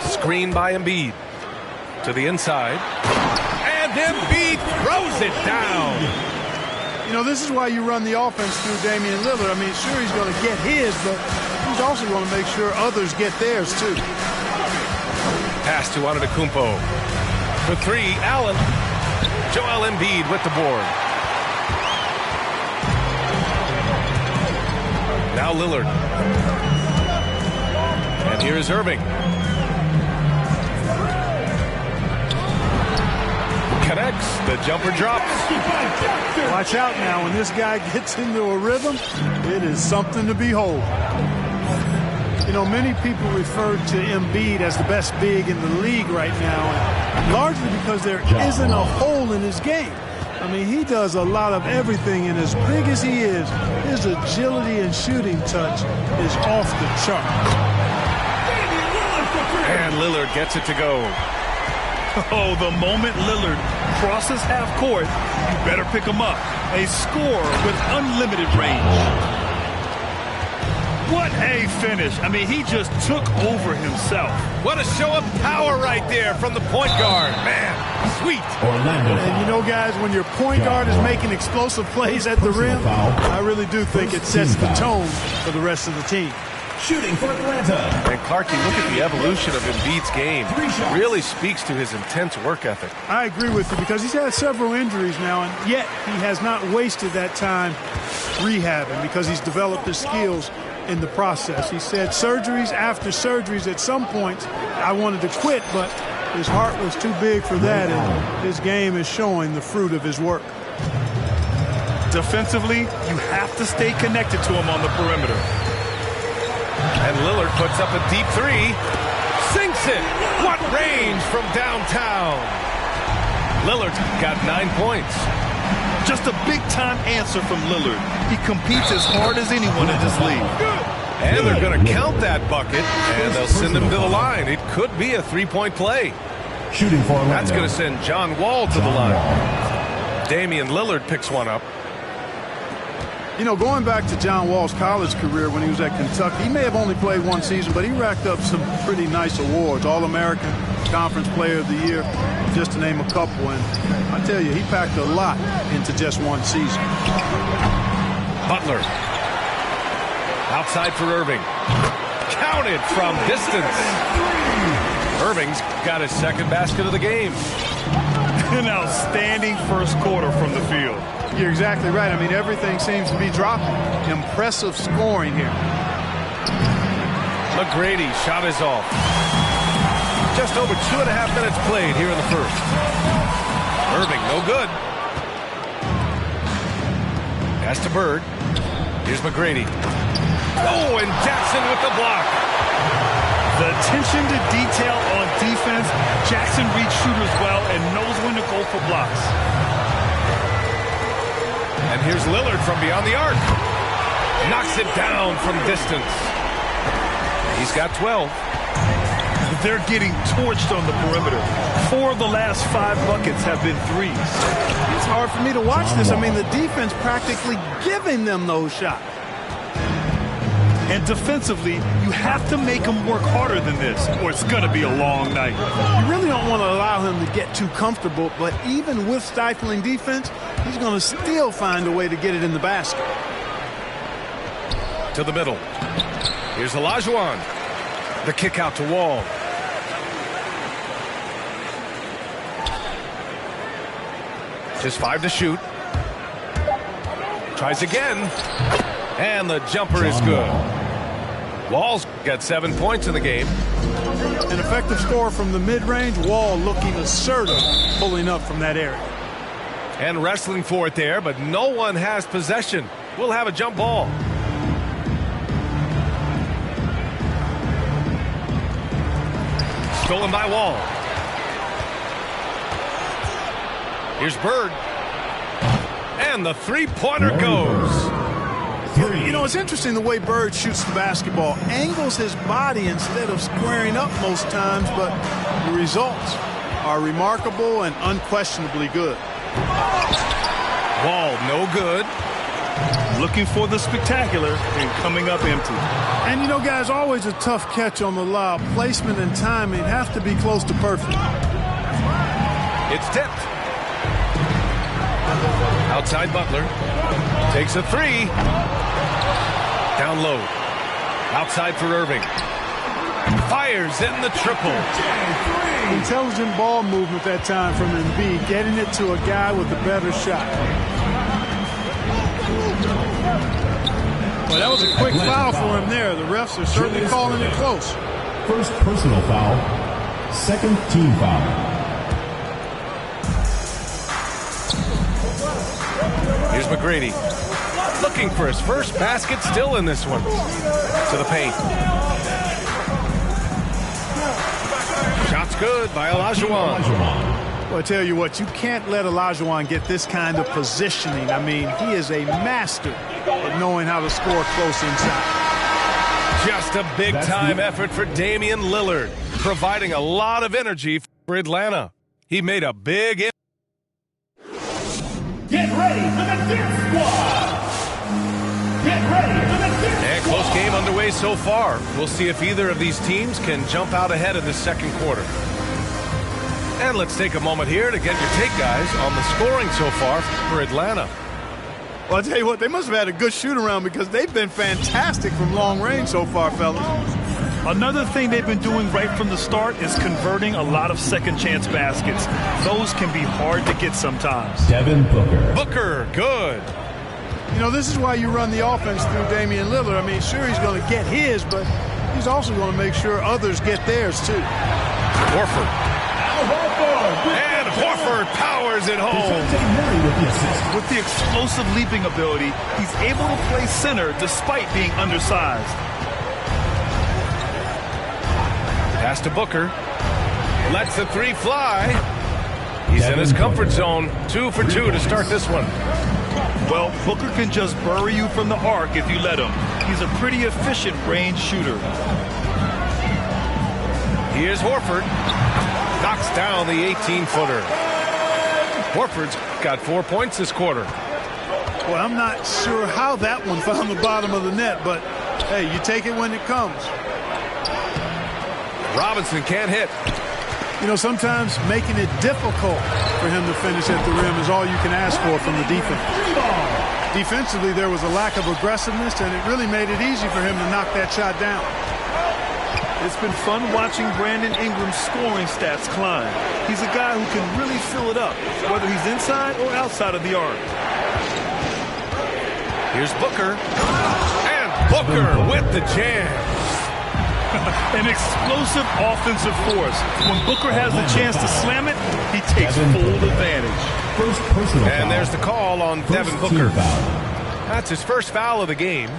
Screen by Embiid. To the inside. And Embiid throws it down. You know, this is why you run the offense through Damian Lillard. I mean, sure, he's going to get his, but he's also going to make sure others get theirs, too. Pass to Antetokounmpo. For three, Allen. Joel Embiid with the board. Now Lillard. And here is Irving. Connects. The jumper drops. Watch out now. When this guy gets into a rhythm, it is something to behold. You know, many people refer to Embiid as the best big in the league right now, largely because there isn't a hole in his game. I mean, he does a lot of everything, and as big as he is, his agility and shooting touch is off the chart. And Lillard gets it to go. Oh, the moment Lillard crosses half court, you better pick him up. A score with unlimited range. What a finish. I mean, he just took over himself. What a show of power right there from the point guard. Man, sweet. And you know, guys, when your point guard is making explosive plays at the rim, I really do think it sets the tone for the rest of the team. Shooting for Atlanta. And Clarkie, look at the evolution of Embiid's game. Really speaks to his intense work ethic. I agree with you because he's had several injuries now, and yet he has not wasted that time rehabbing because he's developed his skills in the process. He said surgeries after surgeries. At some points I wanted to quit, but his heart was too big for that, and his game is showing the fruit of his work. Defensively, you have to stay connected to him on the perimeter. And Lillard puts up a deep three. Sinks it. What range from downtown. Lillard's got 9 points. Just a big-time answer from Lillard. He competes as hard as anyone in this league. And they're going to count that bucket, and they'll send him to the line. It could be a three-point play. Shooting for Orlando. That's going to send John Wall to the line. Damian Lillard picks one up. You know, going back to John Wall's college career when he was at Kentucky, he may have only played one season, but he racked up some pretty nice awards. All-American, Conference Player of the Year, just to name a couple. And I tell you, he packed a lot into just one season. Butler. Outside for Irving. Counted from distance. Irving's got his second basket of the game. An outstanding first quarter from the field. You're exactly right. I mean, everything seems to be dropping. Impressive scoring here. McGrady shot is off. Just over 2.5 minutes played here in the first. Irving, no good. Pass to Bird. Here's McGrady. Oh, and Jackson with the block. The attention to detail on defense. Jackson reads shooters well and knows when to go for blocks. And here's Lillard from beyond the arc. Knocks it down from distance. He's got 12. They're getting torched on the perimeter. 4 of the last 5 buckets have been threes. It's hard for me to watch this. I mean, the defense practically giving them those shots. And defensively, you have to make them work harder than this, or it's going to be a long night. You really don't want to allow him to get too comfortable, but even with stifling defense, he's going to still find a way to get it in the basket. To the middle. Here's Olajuwon. The kick out to Wall. Just 5 to shoot. Tries again. And the jumper is good. Wall's got 7 points in the game. An effective score from the mid-range. Wall looking assertive, pulling up from that area. And wrestling for it there, but no one has possession. We'll have a jump ball. Stolen by Wall. Here's Bird. And the three-pointer goes. You know, it's interesting the way Bird shoots the basketball. Angles his body instead of squaring up most times, but the results are remarkable and unquestionably good. Wall, no good. Looking for the spectacular and coming up empty. And, you know, guys, always a tough catch on the lob. Placement and timing have to be close to perfect. It's tipped. Outside Butler. Takes a three. Down low. Outside for Irving. Fires in the triple. Intelligent ball movement that time from Embiid, getting it to a guy with a better shot. Well, that was a quick foul for him there. The refs are certainly calling it close. First personal foul. Second team foul. Here's McGrady. Looking for his first basket, still in this one. To the paint. Shot's good by Olajuwon. Well, I tell you what, you can't let Olajuwon get this kind of positioning. I mean, he is a master at knowing how to score close inside. Just a big-time effort for Damian Lillard, providing a lot of energy for Atlanta. He made a big impact. Get ready for the dance squad. Get ready for the dance squad. And close game underway so far. We'll see if either of these teams can jump out ahead in the second quarter. And let's take a moment here to get your take, guys, on the scoring so far for Atlanta. Well, I'll tell you what, they must have had a good shoot-around because they've been fantastic from long range so far, fellas. Another thing they've been doing right from the start is converting a lot of second-chance baskets. Those can be hard to get sometimes. Devin Booker. Booker, good. You know, this is why you run the offense through Damian Lillard. I mean, sure, he's going to get his, but he's also going to make sure others get theirs, too. Horford. And Horford powers it home. With the explosive leaping ability, he's able to play center despite being undersized. Pass to Booker. Lets the three fly. He's in his comfort zone. 2 for 2 to start this one. Well, Booker can just bury you from the arc if you let him. He's a pretty efficient range shooter. Here's Horford. Knocks down the 18-footer. Horford's got 4 points this quarter. Well, I'm not sure how that one found the bottom of the net, but, hey, you take it when it comes. Robinson can't hit. You know, sometimes making it difficult for him to finish at the rim is all you can ask for from the defense. Defensively, there was a lack of aggressiveness, and it really made it easy for him to knock that shot down. It's been fun watching Brandon Ingram's scoring stats climb. He's a guy who can really fill it up, whether he's inside or outside of the arc. Here's Booker. And Booker with the jam. An explosive offensive force. When Booker has the chance to slam it, he takes full advantage. And there's the call on Devin Booker. That's his first foul of the game.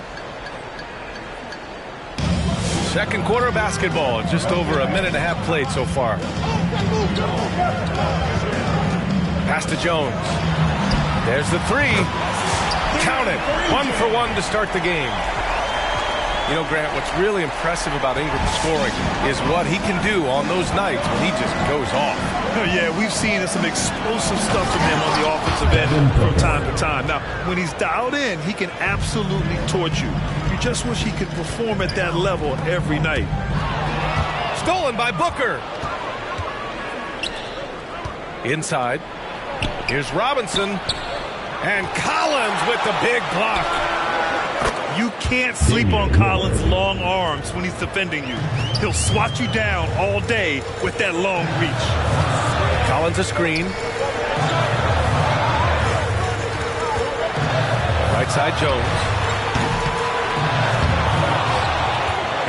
Second quarter of basketball, just over a minute and a half played so far. Pass to Jones. There's the three. Count it. 1 for 1 to start the game. You know, Grant, what's really impressive about Ingram's scoring is what he can do on those nights when he just goes off. Yeah, we've seen some explosive stuff from him on the offensive end from time to time. Now, when he's dialed in, he can absolutely torch you. You just wish he could perform at that level every night. Stolen by Booker. Inside. Here's Robinson. And Collins with the big block. You can't sleep on Collins' long arms when he's defending you. He'll swat you down all day with that long reach. Collins a screen. Right side Jones.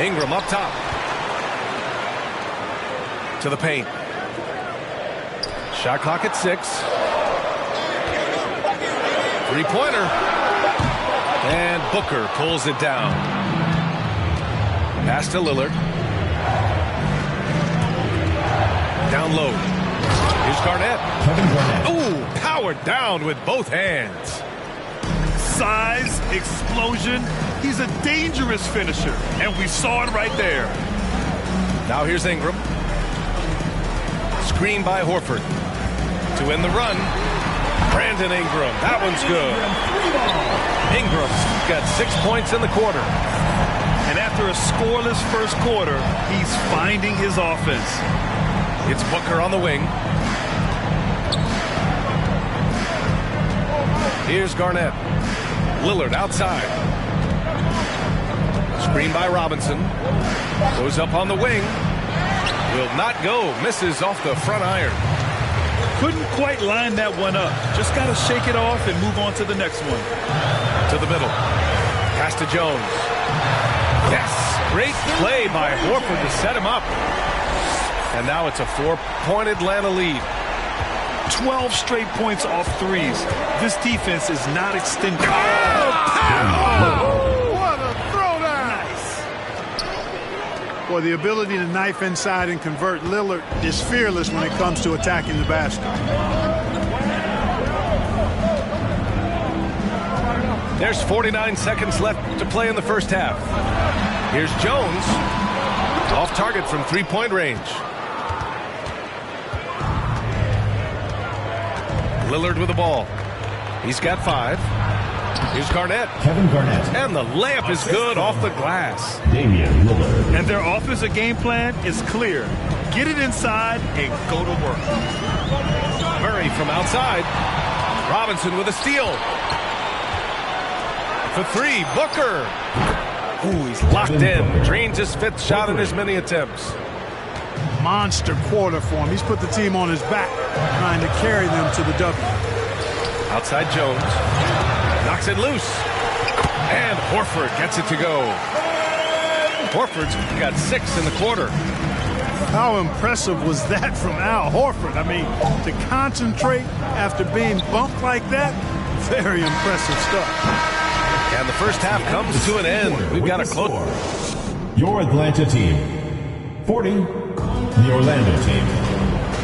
Ingram up top. To the paint. Shot clock at 6. Three-pointer. And Booker pulls it down. Pass to Lillard. Down low. Here's Garnett. Ooh, powered down with both hands. Size, explosion. He's a dangerous finisher, and we saw it right there. Now here's Ingram. Screen by Horford. To end the run. Brandon Ingram, that one's good. Ingram's got 6 points in the quarter. And after a scoreless first quarter, he's finding his offense. It's Booker on the wing. Here's Garnett. Lillard outside. Screen by Robinson. Goes up on the wing. Will not go. Misses off the front iron. Couldn't quite line that one up. Just got to shake it off and move on to the next one. To the middle. Pass to Jones. Yes. Great play by Horford to set him up. And now it's a 4-point Atlanta lead. 12 straight points off threes. This defense is not extending. What a throwdown! Nice. Boy, the ability to knife inside and convert. Lillard is fearless when it comes to attacking the basket. There's 49 seconds left to play in the first half. Here's Jones. Off target from 3-point range. Lillard with the ball. He's got 5. Here's Garnett. Kevin Garnett. And the layup is good off the glass. Damian Lillard. And their offensive game plan is clear. Get it inside and go to work. Murray from outside. Robinson with a steal. For 3, Booker. Ooh, he's locked in. Drains his 5th shot in as many attempts. Monster quarter for him. He's put the team on his back, trying to carry them to the W. Outside Jones. Knocks it loose. And Horford gets it to go. Horford's got 6 in the quarter. How impressive was that from Al Horford? I mean, to concentrate after being bumped like that, very impressive stuff. And the first half comes to an end. We've got a close. Your Atlanta team. 40. The Orlando team.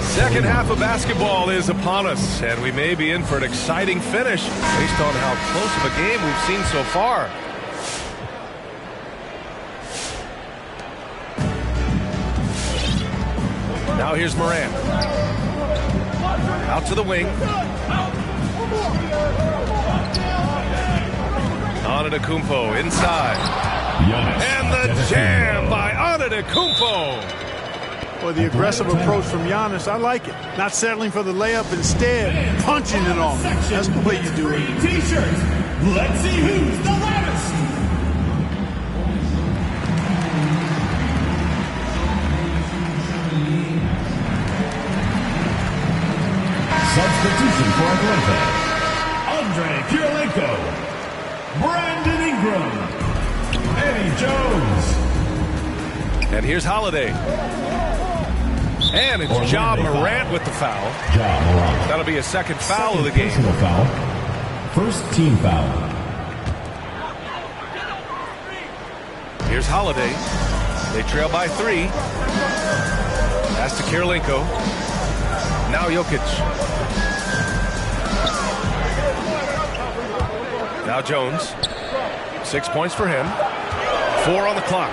Second half of basketball is upon us, and we may be in for an exciting finish based on how close of a game we've seen so far. Now here's Morant. Out to the wing. Antetokounmpo inside. And the jam by Antetokounmpo. Well, the aggressive approach from Giannis, I like it. Not settling for the layup, instead punching it on. That's the way you do it. T-shirts. Let's see who's the loudest. Substitution for Atlanta. Andre Kirilenko. Brandon Ingram. Eddie Jones. And here's Holiday. And it's Ja Morant with the foul. Ja Morant. That'll be a second foul of the game. Personal foul. First team foul. Here's Holiday. They trail by 3. Pass to Kirilenko. Now Jokic. Now Jones. 6 points for him. 4 on the clock.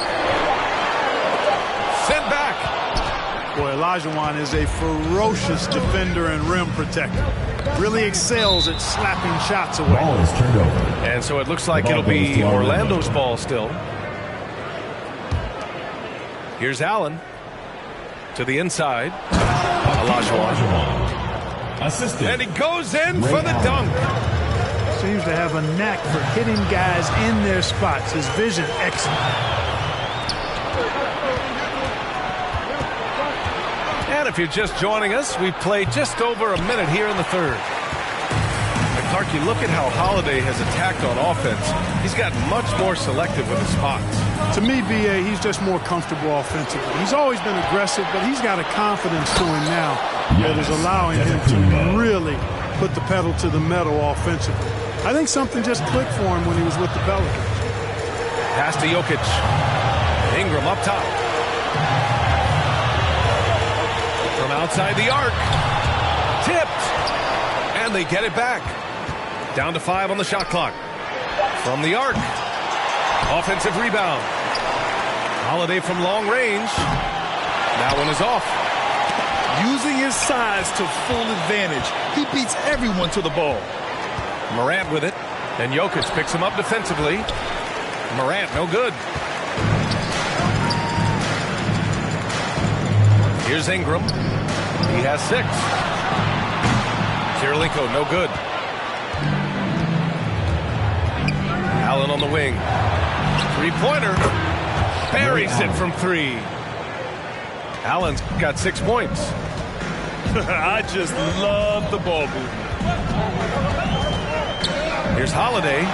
Sent back. Boy, Olajuwon is a ferocious defender and rim protector. Really excels at slapping shots away. Ball is turned over. And so it looks like it'll be Orlando's ball still. Here's Allen. To the inside. Olajuwon. Assistant. And he goes in for the dunk. Seems to have a knack for hitting guys in their spots. His vision excellent. And if you're just joining us, we've played just over a minute here in the third. And Clark, you look at how Holiday has attacked on offense. He's gotten much more selective with his spots. To me, B.A., he's just more comfortable offensively. He's always been aggressive, but he's got a confidence to him now that is allowing him to really put the pedal to the metal offensively. I think something just clicked for him when he was with the Pelicans. Pass to Jokic. Ingram up top. From outside the arc. Tipped. And they get it back. Down to 5 on the shot clock. From the arc. Offensive rebound. Holiday from long range. That one is off. using his size to full advantage. He beats everyone to the ball. Morant with it, and Jokic picks him up defensively. Morant, no good. Here's Ingram. He has 6. Kirilenko, no good. Allen on the wing. Three-pointer. Buries it from 3. Allen's got 6 points. I just love the ball movement. Here's Holiday.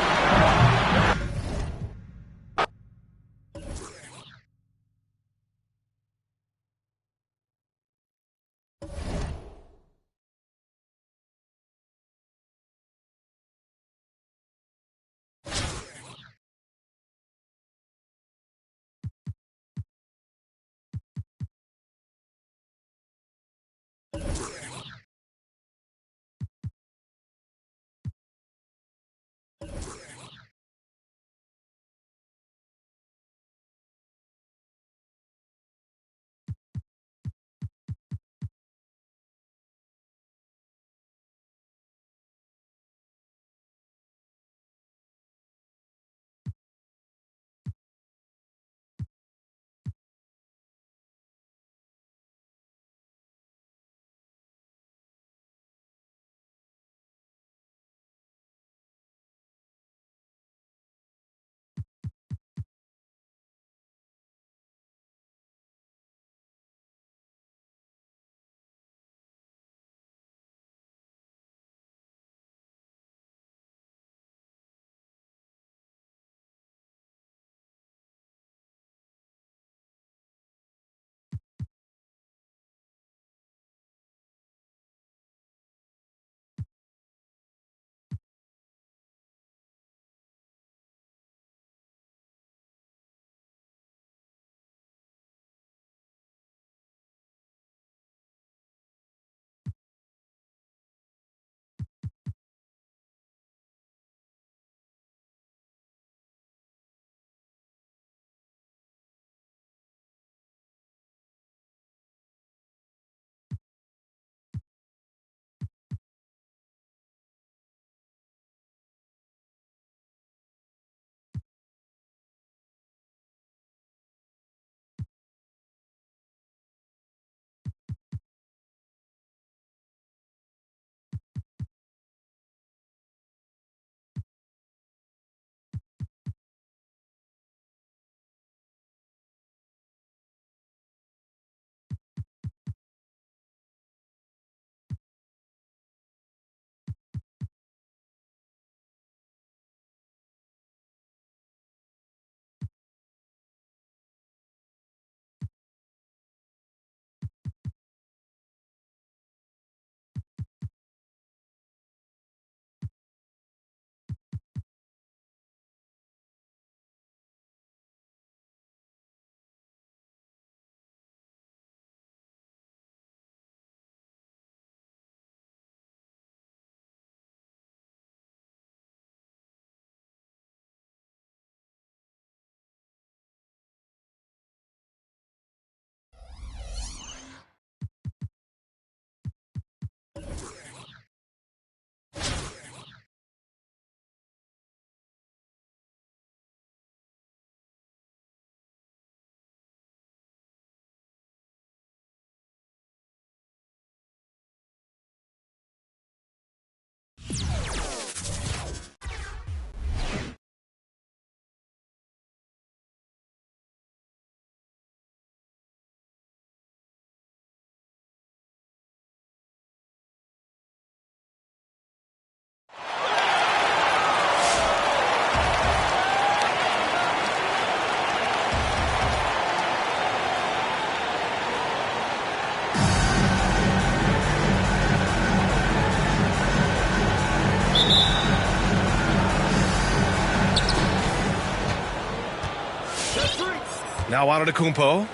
Now Antetokounmpo.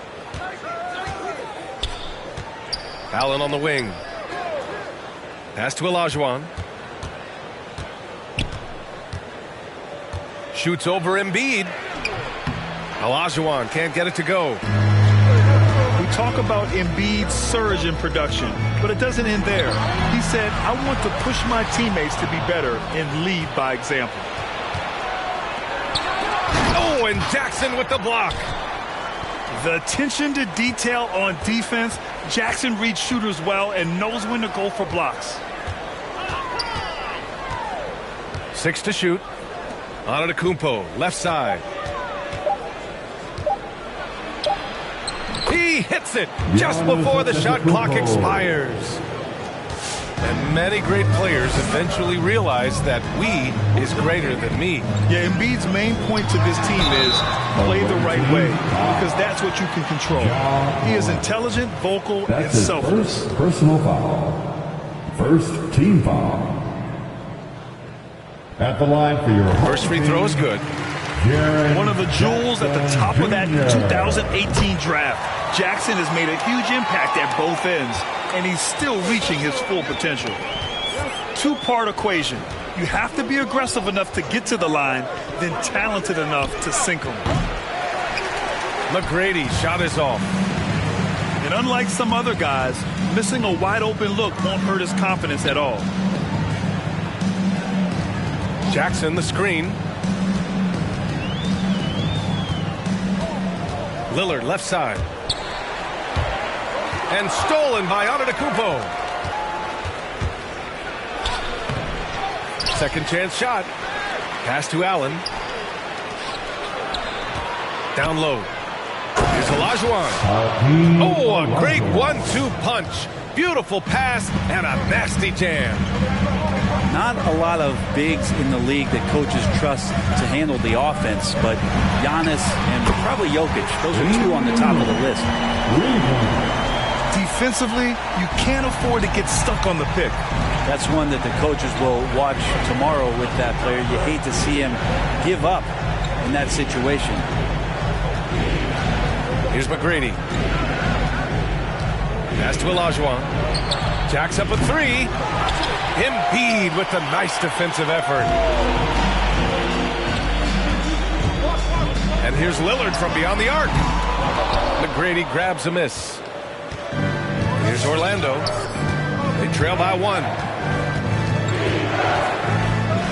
Allen on the wing. Pass to Olajuwon. Shoots over Embiid. Olajuwon can't get it to go. We talk about Embiid's surge in production, but it doesn't end there. He said, I want to push my teammates to be better and lead by example. Oh, and Jackson with the block. The attention to detail on defense. Jackson reads shooters well and knows when to go for blocks. 6 to shoot. Antetokounmpo, left side. He hits it just before the shot clock expires. And many great players eventually realize that we is greater than me. Yeah, Embiid's main point to this team is play the right way, because that's what you can control. He is intelligent, vocal, and selfless. First personal foul. First team foul. At the line for your first free throw is good. One of the jewels at the top of that 2018 draft. Jackson has made a huge impact at both ends, and he's still reaching his full potential. Two-part equation. You have to be aggressive enough to get to the line, then talented enough to sink them. McGrady shot is off. And unlike some other guys, missing a wide-open look won't hurt his confidence at all. Jackson, the screen. Lillard, left side. And stolen by Antetokounmpo. Second chance shot. Pass to Allen. Down low. Here's Olajuwon. Oh, a great 1-2 punch. Beautiful pass and a nasty jam. Not a lot of bigs in the league that coaches trust to handle the offense, but Giannis and probably Jokic, those are two on the top of the list. Defensively, you can't afford to get stuck on the pick. That's one that the coaches will watch tomorrow with that player. You hate to see him give up in that situation. Here's McGrady. Pass to Olajuwon. Jacks up a three. Embiid with a nice defensive effort. And here's Lillard from beyond the arc. McGrady grabs a miss. Here's Orlando. They trail by 1.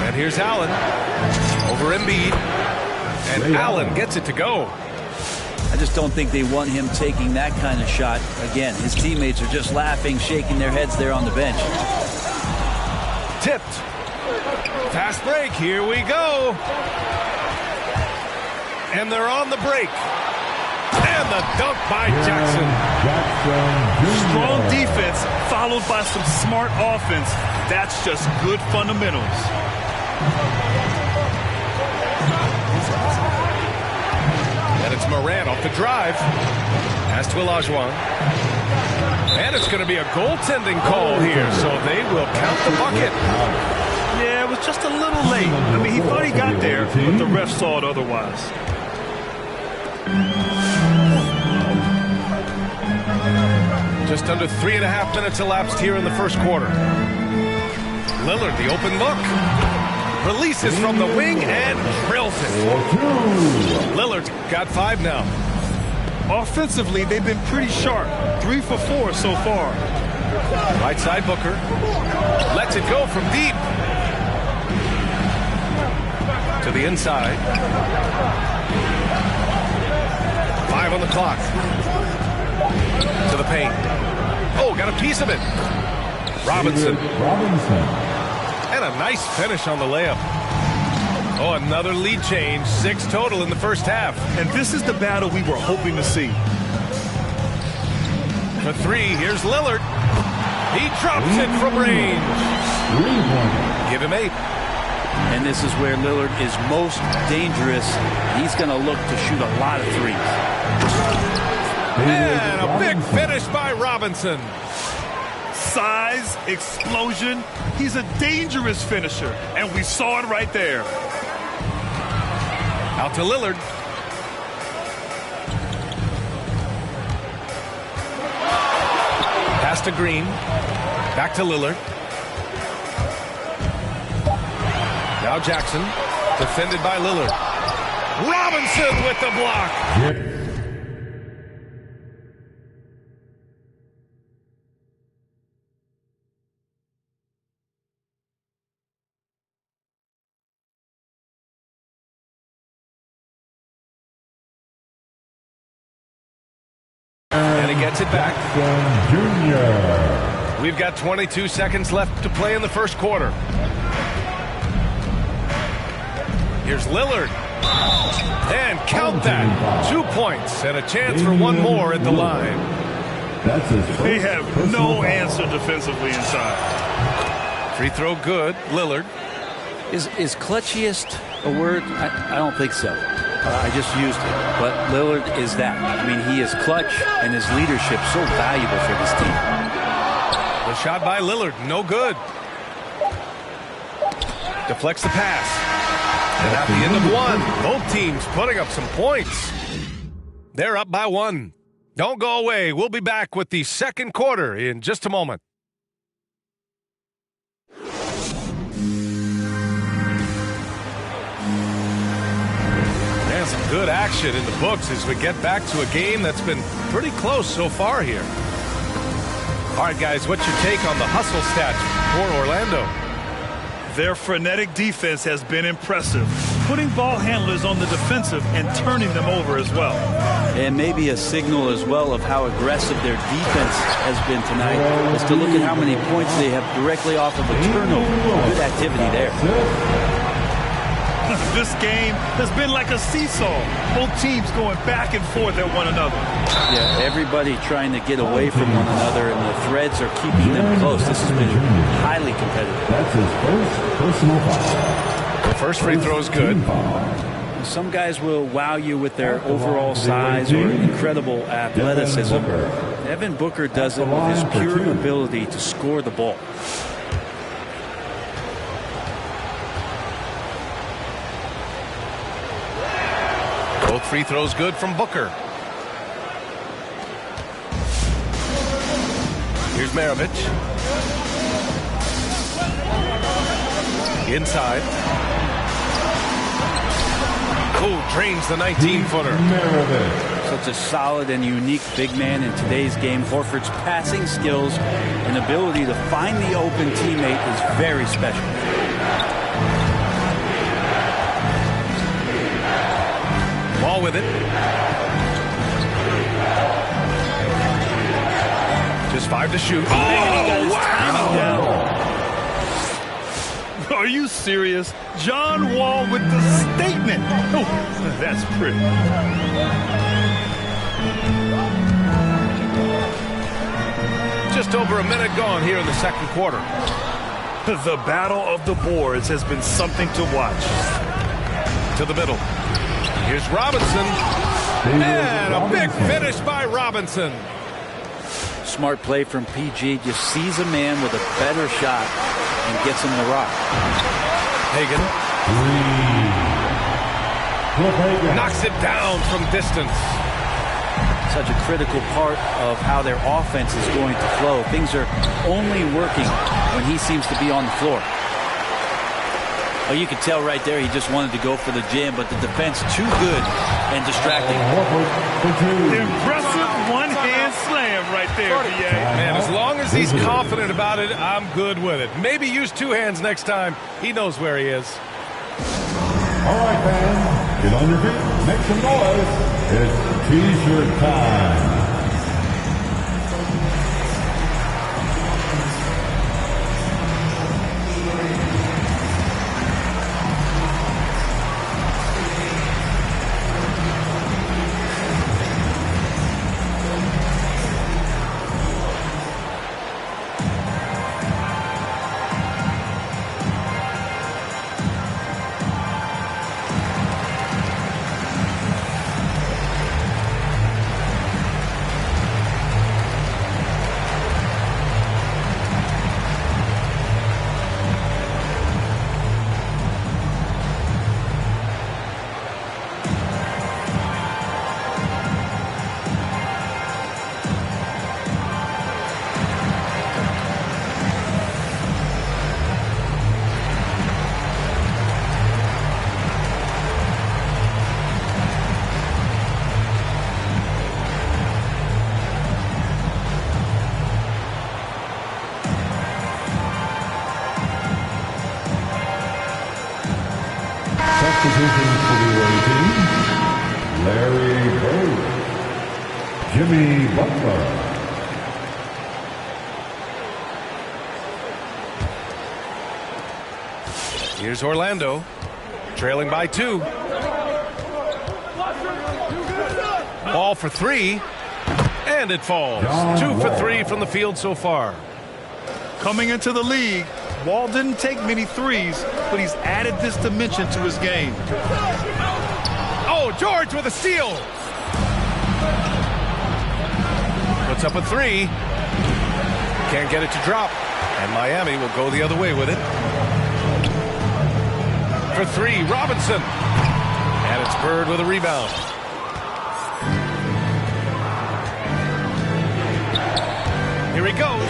And here's Allen. Over Embiid. And Allen gets it to go. I just don't think they want him taking that kind of shot. Again, his teammates are just laughing, shaking their heads there on the bench. Tipped. Fast break. Here we go. And they're on the break. And the dunk by Jackson. Strong defense followed by some smart offense. That's just good fundamentals. And it's Morant off the drive. Pass to Olajuwon. And it's going to be a goaltending call here, so they will count the bucket. Yeah, it was just a little late. I mean, he thought he got there, but the ref saw it otherwise. Just under 3.5 minutes elapsed here in the first quarter. Lillard, the open look. Releases from the wing and drills it. Lillard's got 5 now. Offensively, they've been pretty sharp. 3 for 4 so far. Right side Booker. Lets it go from deep. To the inside. 5 on the clock. To the paint. Oh, got a piece of it. Robinson. And a nice finish on the layup. Oh, another lead change. 6 total in the first half. And this is the battle we were hoping to see. For 3, here's Lillard. He drops it from range. Give him 8. And this is where Lillard is most dangerous. He's going to look to shoot a lot of threes. And a big finish by Robinson. Size, explosion. He's a dangerous finisher, and we saw it right there. Out to Lillard. Pass to Green. Back to Lillard. Now Jackson. Defended by Lillard. Robinson with the block. gets it back. Jr. We've got 22 seconds left to play in the first quarter. Here's Lillard. And count that. 2 points and a chance for one more at the line. They have no answer defensively inside. Free throw good. Lillard. Is clutchiest a word? I don't think so. I just used it. But Lillard is that. I mean, he is clutch, and his leadership so valuable for this team. The shot by Lillard, no good. Deflects the pass. And at the end of one, both teams putting up some points. They're up by one. Don't go away. We'll be back with the second quarter in just a moment. And some good action in the books as we get back to a game that's been pretty close so far here. All right, guys, what's your take on the hustle stats for Orlando? Their frenetic defense has been impressive, putting ball handlers on the defensive and turning them over as well. And maybe a signal as well of how aggressive their defense has been tonight is to look at how many points they have directly off of a turnover. Good activity there. This game has been like a seesaw. Both teams going back and forth at one another. Yeah, everybody trying to get away from one another, and the threads are keeping them close. This has been highly competitive. That's his first personal foul. The first free throw is good. Some guys will wow you with their overall size or incredible athleticism. Devin Booker does it with his pure ability to score the ball. Both free throws good from Booker. Here's Maravich. Inside. Oh, drains the 19-footer. Such a solid and unique big man in today's game. Horford's passing skills and ability to find the open teammate is very special. Ball with it. Just 5 to shoot. Oh, wow! Are you serious? John Wall with the statement. Oh, that's pretty. Just over a minute gone here in the second quarter. The battle of the boards has been something to watch. To the middle. Here's Robinson. And a big finish by Robinson. Smart play from PG. Just sees a man with a better shot and gets him the rock. Hagan. Knocks it down from distance. Such a critical part of how their offense is going to flow. Things are only working when he seems to be on the floor. Oh, you could tell right there he just wanted to go for the jam, but the defense too good and distracting. Impressive one-hand slam right there, B.A. Man, as long as he's confident about it, I'm good with it. Maybe use two hands next time. He knows where he is. All right, fans, get on your feet, make some noise. It's T-shirt time. Substitution for the away team, Larry Bird. Jimmy Butler. Here's Orlando, trailing by 2. Ball for 3, and it falls. 2 for 3 from the field so far. Coming into the league, Wall didn't take many threes, but he's added this dimension to his game. Oh, George with a steal. Puts up a 3. Can't get it to drop. And Miami will go the other way with it. For 3, Robinson. And it's Bird with a rebound. Here he goes.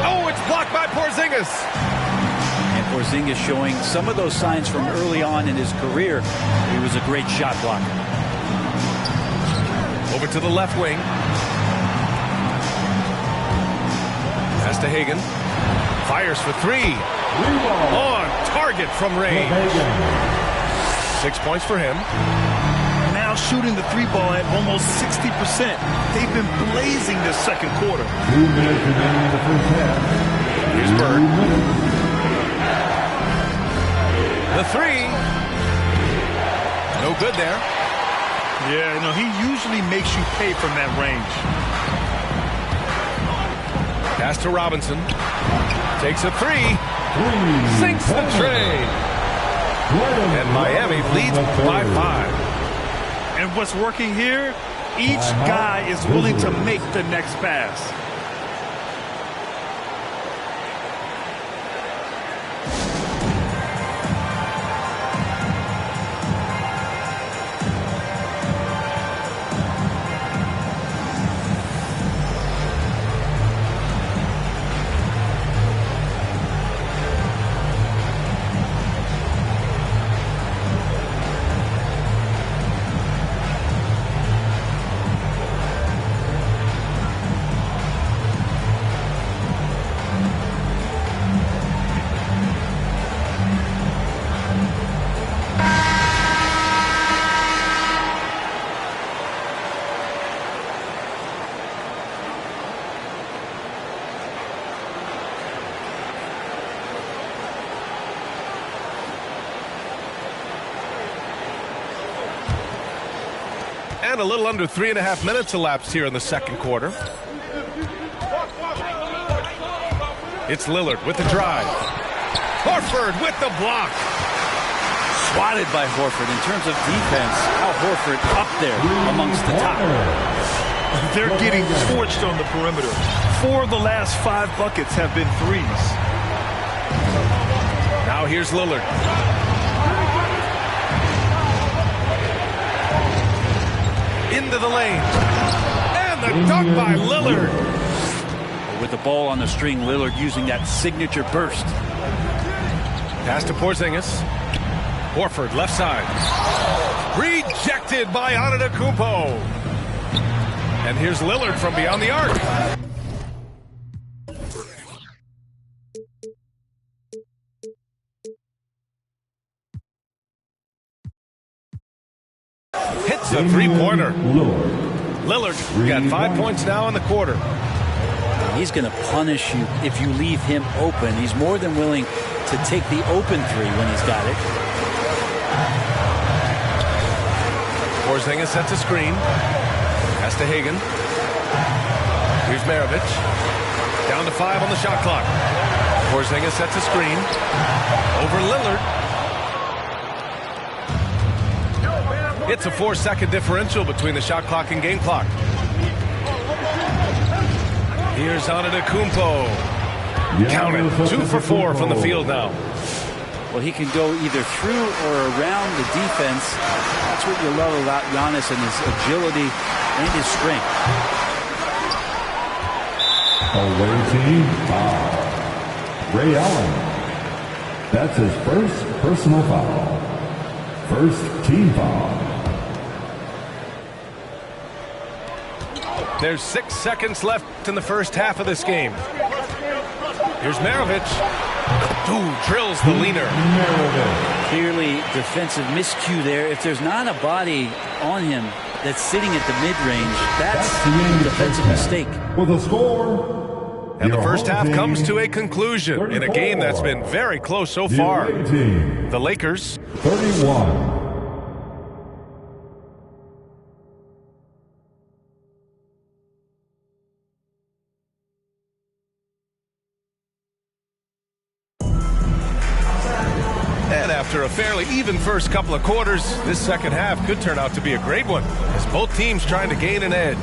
Oh, it's blocked by Porzingis. And Porzingis showing some of those signs from early on in his career. He was a great shot blocker. Over to the left wing. Pass to Hagan. Fires for 3. On target from range. 6 points for him. Now shooting the 3-ball at almost 60%. They've been blazing this second quarter. 2 minutes remaining in the first half. Here's Bird. The 3. No good there. Yeah, you know, he usually makes you pay from that range. Pass to Robinson. Takes a 3. Sinks the tray. And Miami leads by 5. And what's working here, each guy is willing to make the next pass. And a little under 3.5 minutes elapsed here in the second quarter. It's Lillard with the drive. Horford with the block. Swatted by Horford. In terms of defense, Al Horford up there amongst the top. They're getting torched on the perimeter. 4 of the last 5 buckets have been threes. Now here's Lillard. Into the lane. And the dunk by Lillard. With the ball on the string, Lillard using that signature burst. Pass to Porzingis. Horford, left side. Rejected by Antetokounmpo. And here's Lillard from beyond the arc. Hits a three-pointer. Lillard got 5 points now in the quarter. He's going to punish you if you leave him open. He's more than willing to take the open 3 when he's got it. Porzingis sets a screen. Pass to Hagan. Here's Maravich. Down to 5 on the shot clock. Porzingis sets a screen. Over Lillard. It's a 4-second differential between the shot clock and game clock. Here's Antetokounmpo. Count it. 2 for 4 from the field now. Well, he can go either through or around the defense. That's what you love about Giannis and his agility and his strength. Away team foul. Ray Allen. That's his first personal foul. First team foul. There's 6 seconds left in the first half of this game. Here's Maravich. Ooh, drills the leaner. Clearly defensive miscue there. If there's not a body on him that's sitting at the mid-range, that's a defensive mistake. With a score. And the first half comes to a conclusion in a game that's been very close so far. The Lakers 31. And after a fairly even first couple of quarters, this second half could turn out to be a great one as both teams trying to gain an edge.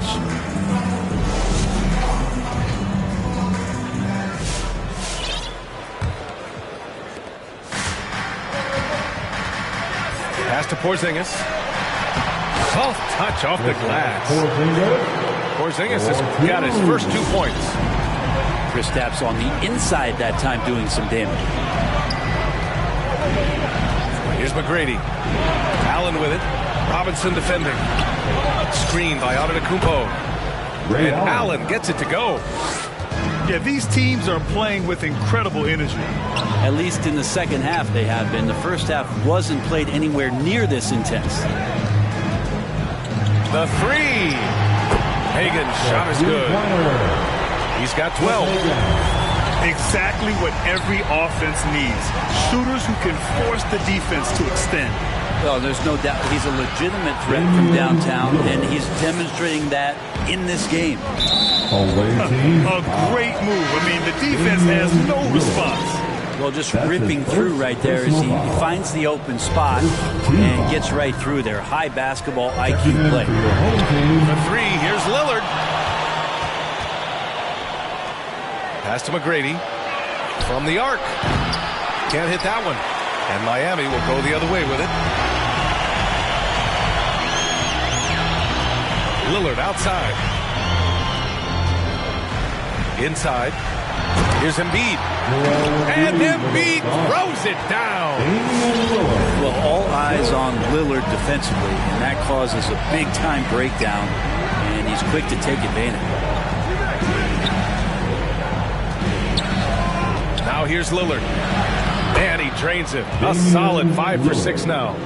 Pass to Porzingis. Soft touch off the glass. Porzingis has got his first 2 points. Kristaps on the inside that time doing some damage. Here's McGrady. Allen with it. Robinson defending. Screen by Antetokounmpo. And Allen gets it to go. Yeah, these teams are playing with incredible energy. At least in the second half they have been. The first half wasn't played anywhere near this intense. The three. Hagan's shot is good. He's got 12. Exactly what every offense needs. Shooters who can force the defense to extend. Well, there's no doubt he's a legitimate threat from downtown, and he's demonstrating that in this game. A great move. I mean, the defense has no response. Well, just ripping through right there as he finds the open spot and gets right through there. High basketball IQ play. The three. Here's Lillard. Pass to McGrady from the arc. Can't hit that one. And Miami will go the other way with it. Lillard outside. Inside. Here's Embiid. And Embiid throws it down. Well, all eyes on Lillard defensively, and that causes a big-time breakdown, and he's quick to take advantage. Now here's Lillard. And he drains it. A solid 5 for 6 now.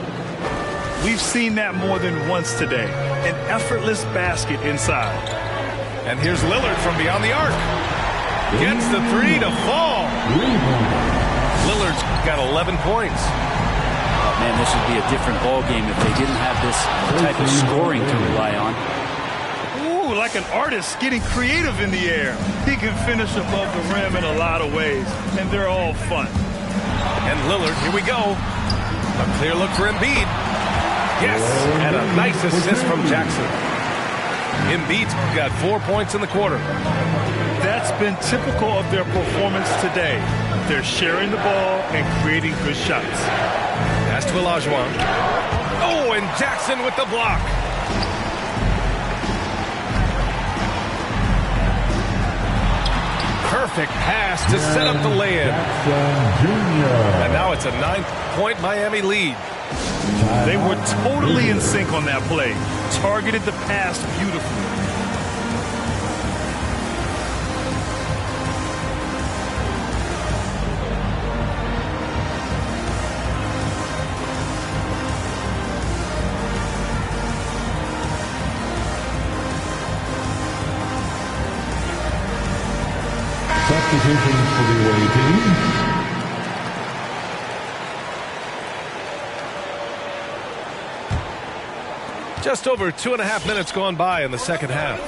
We've seen that more than once today. An effortless basket inside. And here's Lillard from beyond the arc. Gets the three to fall. Lillard's got 11 points. Oh, man, this would be a different ball game if they didn't have this type of scoring to rely on. Ooh, like an artist getting creative in the air. He can finish above the rim in a lot of ways, and they're all fun. And Lillard, here we go. A clear look for Embiid. Yes, and a nice assist from Jackson. Embiid's got 4 points in the quarter. That's been typical of their performance today. They're sharing the ball and creating good shots. Pass to Olajuwon. Oh, and Jackson with the block. Perfect pass to set up the lay-in. And now it's a 9-point Miami lead. They were totally in sync on that play. Targeted the pass beautifully. Substitutions for the away team. Just over 2.5 minutes gone by in the second half.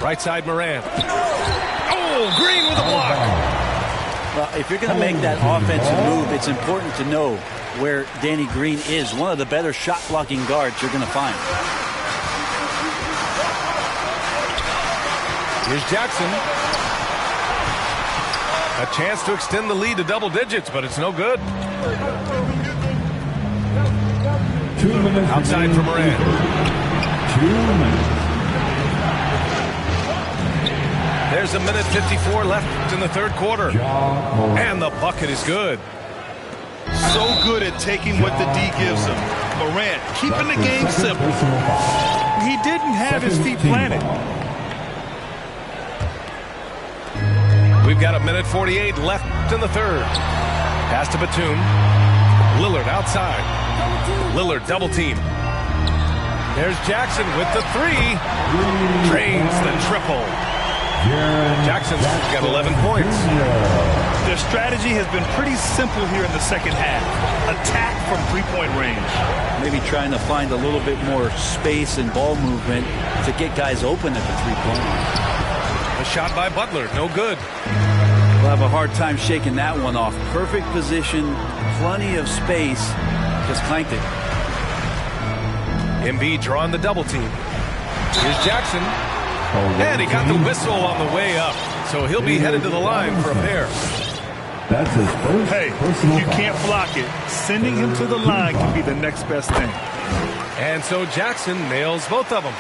Right side Morant. Oh, Green with a block. Well, if you're going to make that offensive move, it's important to know where Danny Green is. One of the better shot blocking guards you're going to find. Here's Jackson. A chance to extend the lead to double digits, but it's no good. 2 minutes. Outside for Morant. 2 minutes. There's a minute 54 left in the third quarter. And the bucket is good. So good at taking what the D gives him. Morant keeping the game simple. He didn't have his feet planted. We've got 1:48 left in the third. Pass to Batum. Lillard outside. Lillard double team. There's Jackson with the three. Drains the triple. Jackson's got 11 points. Their strategy has been pretty simple here in the second half. Attack from three-point range. Maybe trying to find a little bit more space and ball movement to get guys open at the three-point line. A shot by Butler, no good. We'll have a hard time shaking that one off. Perfect position, plenty of space, just clanked it. Embiid drawing the double team. Here's Jackson. And he got the whistle on the way up. So he'll be headed to the line for a pair. That's his first. Hey, if you can't block it, sending him to the line can be the next best thing. And so Jackson nails both of them.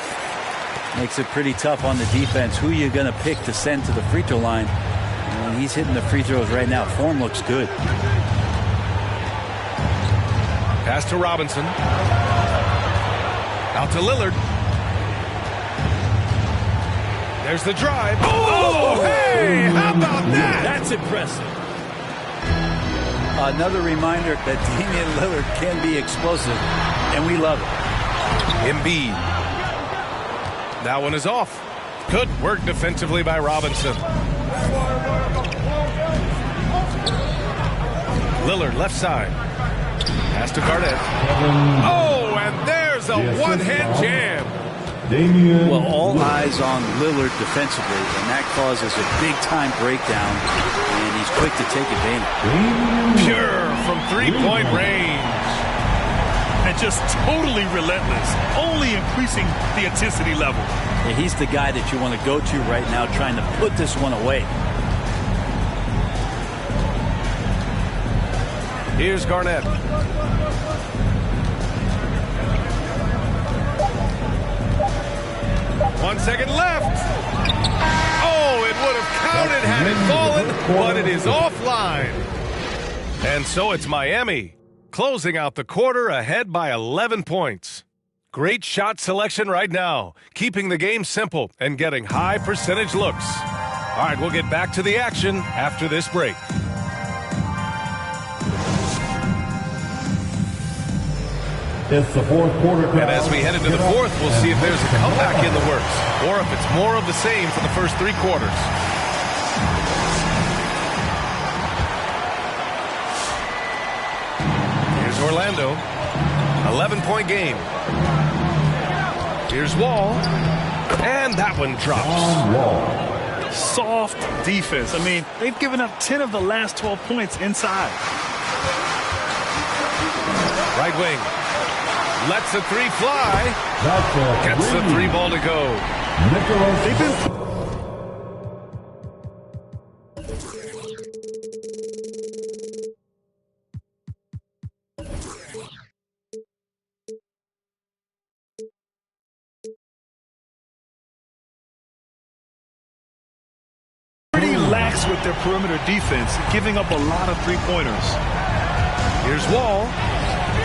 Makes it pretty tough on the defense. Who are you going to pick to send to the free throw line? And he's hitting the free throws right now. Form looks good. Pass to Robinson. Out to Lillard. There's the drive. Oh, hey, how about that? That's impressive. Another reminder that Damian Lillard can be explosive, and we love it. Embiid. That one is off. Good work defensively by Robinson. Lillard left side. Pass to Garnett. Oh, and there's a one-hand jam. Well, all eyes on Lillard defensively, and that causes a big-time breakdown, and he's quick to take advantage. Pure from three-point range. And just totally relentless, only increasing the intensity level. Yeah, he's the guy that you want to go to right now, trying to put this one away. Here's Garnett. 1 second left. Oh, it would have counted had it fallen, but it is offline. And so it's Miami, closing out the quarter ahead by 11 points. Great shot selection right now, keeping the game simple and getting high percentage looks. All right, we'll get back to the action after this break. It's the fourth quarter. And as we head into the fourth, we'll see if there's a comeback in the works or if it's more of the same for the first three quarters. Here's Orlando. 11-point game. Here's Wall. And that one drops. Soft defense. I mean, they've given up 10 of the last 12 points inside. Right wing. Lets the three fly. Gets the three ball to go. They've been pretty lax with their perimeter defense, giving up a lot of three-pointers. Here's Wall.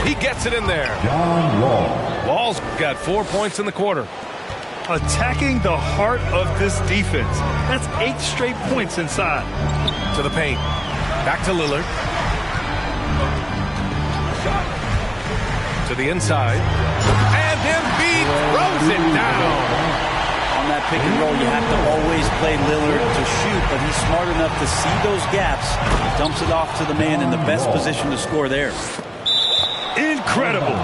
He gets it in there. John Wall. Wall's got 4 points in the quarter. Attacking the heart of this defense. That's 8 straight points inside. To the paint. Back to Lillard. To the inside. And Embiid throws it down. On that pick and roll, you have to always play Lillard to shoot, but he's smart enough to see those gaps. Dumps it off to the man in the best position to score there. Incredible.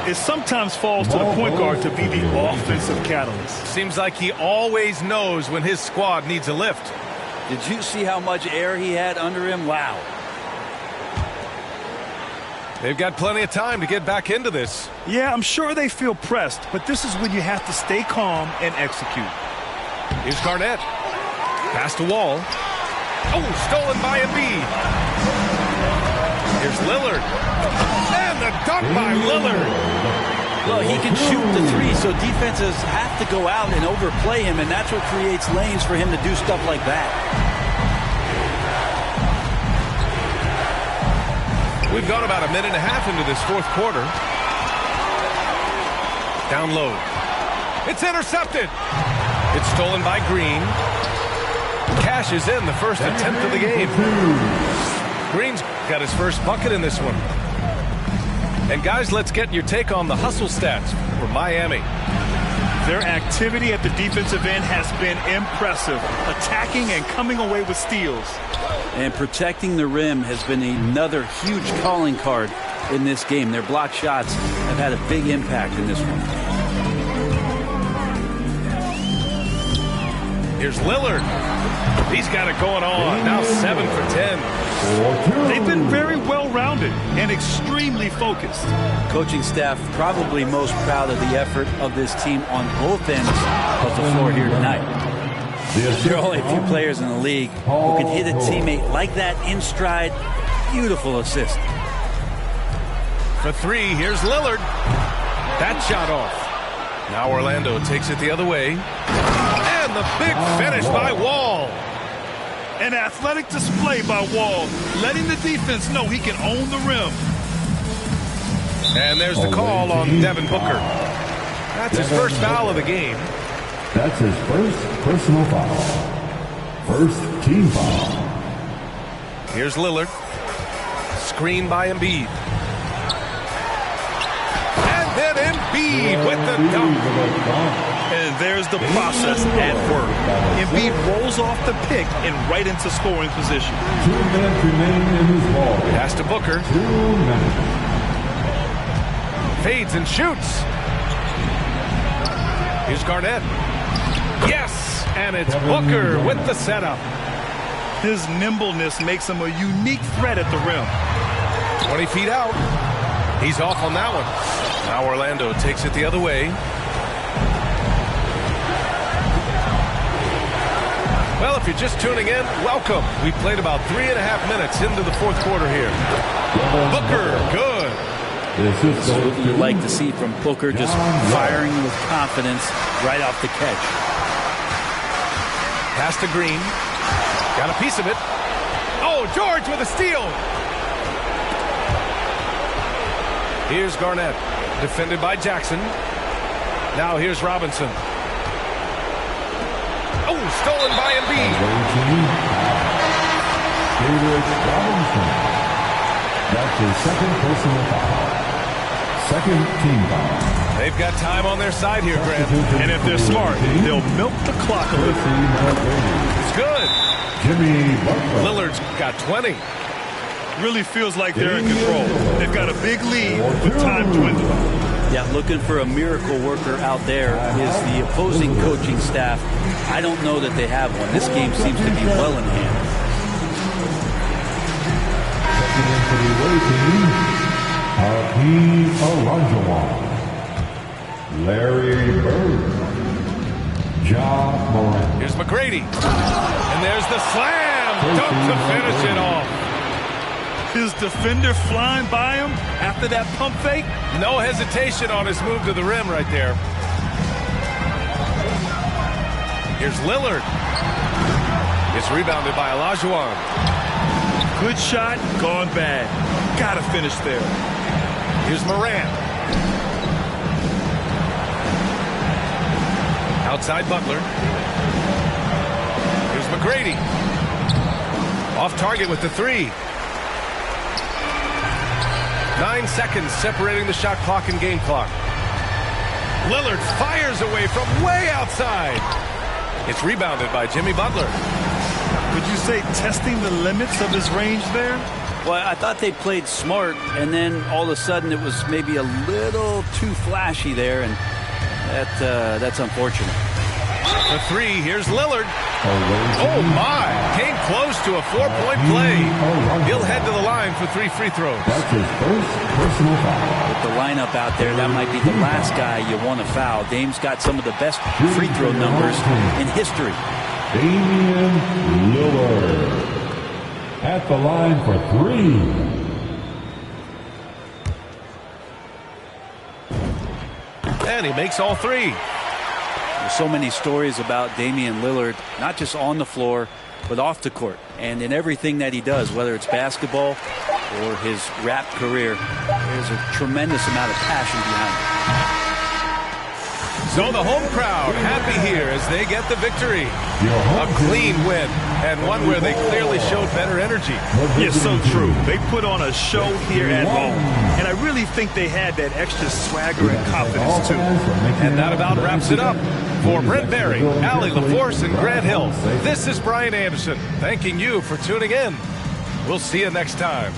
It sometimes falls to the point guard to be the offensive catalyst. Seems like he always knows when his squad needs a lift. Did you see how much air he had under him? Wow. They've got plenty of time to get back into this. Yeah, I'm sure they feel pressed, but this is when you have to stay calm and execute. Here's Garnett. Pass to Wall. Oh, stolen by Embiid. Here's Lillard. And the dunk by Lillard. Well, he can shoot the three, so defenses have to go out and overplay him, and that's what creates lanes for him to do stuff like that. We've gone about a minute and a half into this fourth quarter. Down low. It's intercepted. It's stolen by Green. cashes in the first attempt of the game. Green's got his first bucket in this one. And guys, let's get your take on the hustle stats for Miami. Their activity at the defensive end has been impressive, attacking and coming away with steals. And protecting the rim has been another huge calling card in this game. Their block shots have had a big impact in this one. Here's Lillard. He's got it going on. Now 7 for 10. They've been very well-rounded and extremely focused. Coaching staff probably most proud of the effort of this team on both ends of the floor here tonight. There are only a few players in the league who can hit a teammate like that in stride. Beautiful assist. For 3, here's Lillard. That shot off. Now Orlando takes it the other way. And the big finish by Wall. An athletic display by Wall, letting the defense know he can own the rim. And there's the call on Devin Booker. That's his first foul of the game. That's his first personal foul. First team foul. Here's Lillard. Screen by Embiid. And then Embiid with the dunk. And there's the process at work. Embiid rolls off the pick and right into scoring position. 2 minutes remaining in this ball. Pass to Booker. 2 minutes. Fades and shoots. Here's Garnett. Yes, and it's Booker with the setup. His nimbleness makes him a unique threat at the rim. 20 feet out. He's off on that one. Now Orlando takes it the other way. Well, if you're just tuning in, welcome. We played about 3.5 minutes into the fourth quarter here. Booker, good. This is what you like to see from Booker, just firing with confidence right off the catch. Pass to Green. Got a piece of it. Oh, George with a steal. Here's Garnett, defended by Jackson. Now here's Robinson. Oh, stolen by Embiid. That's his second personal foul. Second team foul. They've got time on their side here, Grant. And if they're smart, they'll milk the clock a little. It's good. Jimmy Butler. Lillard's got 20. Really feels like they're in control. They've got a big lead with time dwindling. Yeah, looking for a miracle worker out there is the opposing coaching staff. I don't know that they have one. This game seems to be well in hand. Hakeem Olajuwon, Larry Bird, Ja Morant. Here's McGrady. And there's the slam. Dunk to finish it off. His defender flying by him after that pump fake. No hesitation on his move to the rim right there. Here's Lillard. It's rebounded by Olajuwon. Good shot, gone bad. Gotta finish there. Here's Morant. Outside Butler. Here's McGrady. Off target with the 3. 9 seconds separating the shot clock and game clock. Lillard fires away from way outside. It's rebounded by Jimmy Butler. Would you say testing the limits of his range there? Well, I thought they played smart, and then all of a sudden it was maybe a little too flashy there, and that's unfortunate. The 3, here's Lillard. Oh, my. Came close to a 4-point play. He'll head to the line for 3 free throws. That's his first personal foul. With the lineup out there, that might be the last guy you want to foul. Dame's got some of the best free throw numbers in history. Damian Lillard at the line for 3. And he makes all 3. There's so many stories about Damian Lillard, not just on the floor, but off the court. And in everything that he does, whether it's basketball or his rap career, there's a tremendous amount of passion behind So the home crowd happy here as they get the victory. A clean win, and one where they clearly showed better energy. Yes, so true. They put on a show here at home, and I really think they had that extra swagger and confidence, too. And that about wraps it up. For Brent Barry, Allie LaForce, and Grant Hill, this is Brian Anderson, thanking you for tuning in. We'll see you next time.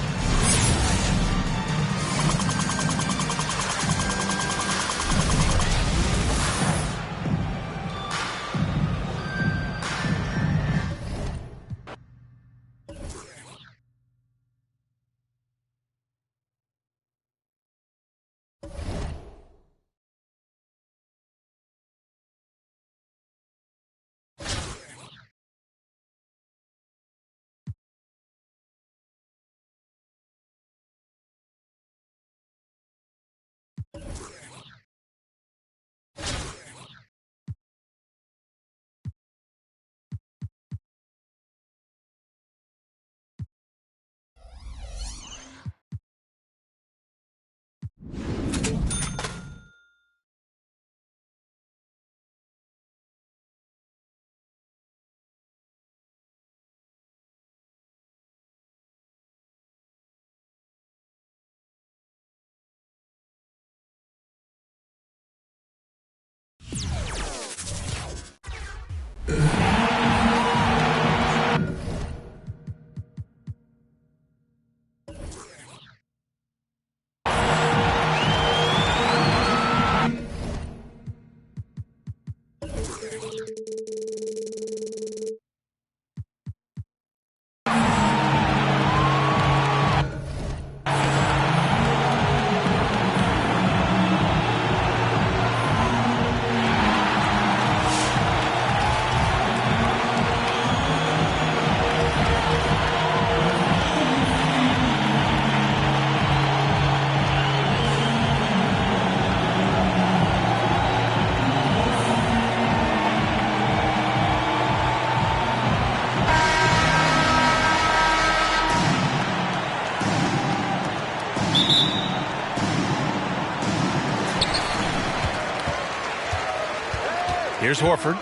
Here's Horford.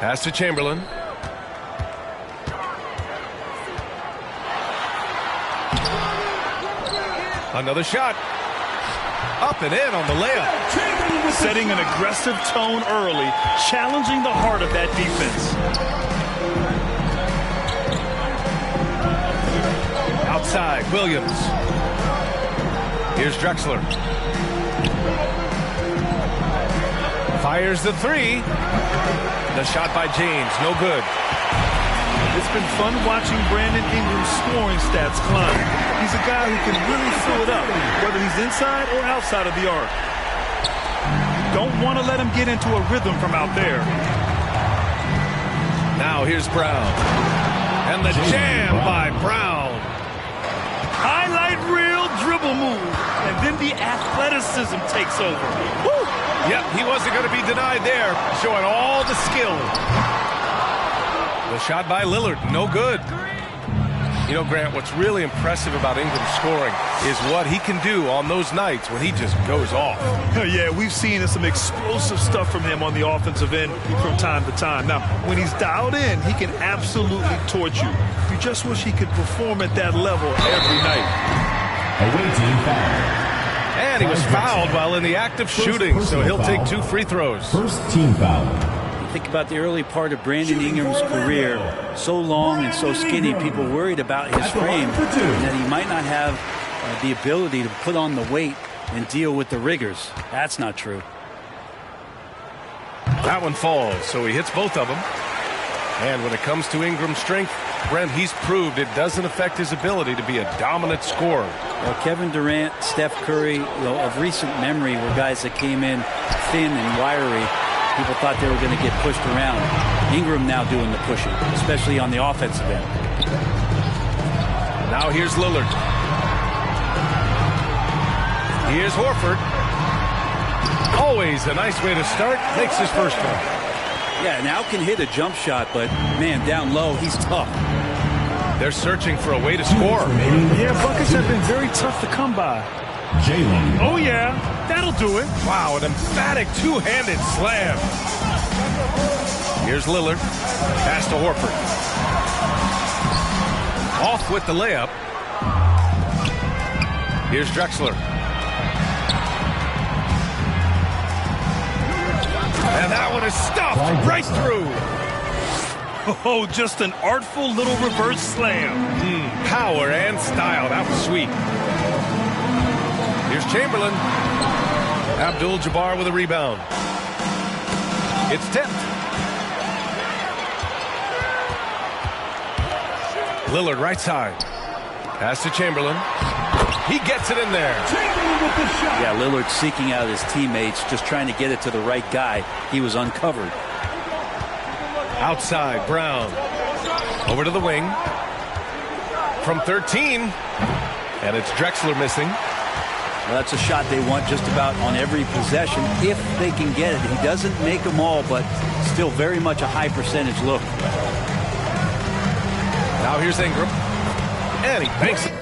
Pass to Chamberlain. Another shot. Up and in on the layup. Setting an aggressive tone early, challenging the heart of that defense. Outside, Williams. Here's Drexler. Fires the three. The shot by James, no good. It's been fun watching Brandon Ingram's scoring stats climb. He's a guy who can really fill it up, whether he's inside or outside of the arc. Don't want to let him get into a rhythm from out there. Now here's Brown. And the jam by Brown. Highlight reel dribble move. And then the athleticism takes over. Woo! Yep, he wasn't going to be denied there, showing all the skill. The shot by Lillard, no good. You know, Grant, what's really impressive about Ingram's scoring is what he can do on those nights when he just goes off. Yeah, we've seen some explosive stuff from him on the offensive end from time to time. Now, when he's dialed in, he can absolutely torch you. You just wish he could perform at that level every night. Away team foul. And he was fouled while in the act of shooting, so he'll take 2 free throws. First team foul. Think about the early part of Brandon Ingram's career. So long and so skinny, people worried about his frame and that he might not have the ability to put on the weight and deal with the rigors. That's not true. That one falls, so he hits both of them. And when it comes to Ingram's strength, Brent, he's proved it doesn't affect his ability to be a dominant scorer. Well, Kevin Durant, Steph Curry, of recent memory were guys that came in thin and wiry. People thought they were going to get pushed around. Ingram now doing the pushing, especially on the offensive end. Now here's Lillard. Here's Horford. Always a nice way to start. Makes his first one. Yeah, now can hit a jump shot, but, man, down low, he's tough. They're searching for a way to score. Yeah, buckets have been very tough to come by. Jalen. Oh, yeah. That'll do it. Wow, an emphatic two-handed slam. Here's Lillard. Pass to Horford. Off with the layup. Here's Drexler. And that one is stuffed right through. Oh, just an artful little reverse slam. Power and style. That was sweet. Here's Chamberlain. Abdul-Jabbar with a rebound. It's tipped. Lillard right side. Pass to Chamberlain. He gets it in there. Yeah, Lillard seeking out his teammates, just trying to get it to the right guy. He was uncovered. Outside, Brown. Over to the wing. From 13. And it's Drexler missing. Well, that's a shot they want just about on every possession if they can get it. He doesn't make them all, but still very much a high percentage look. Now here's Ingram. And he banks it.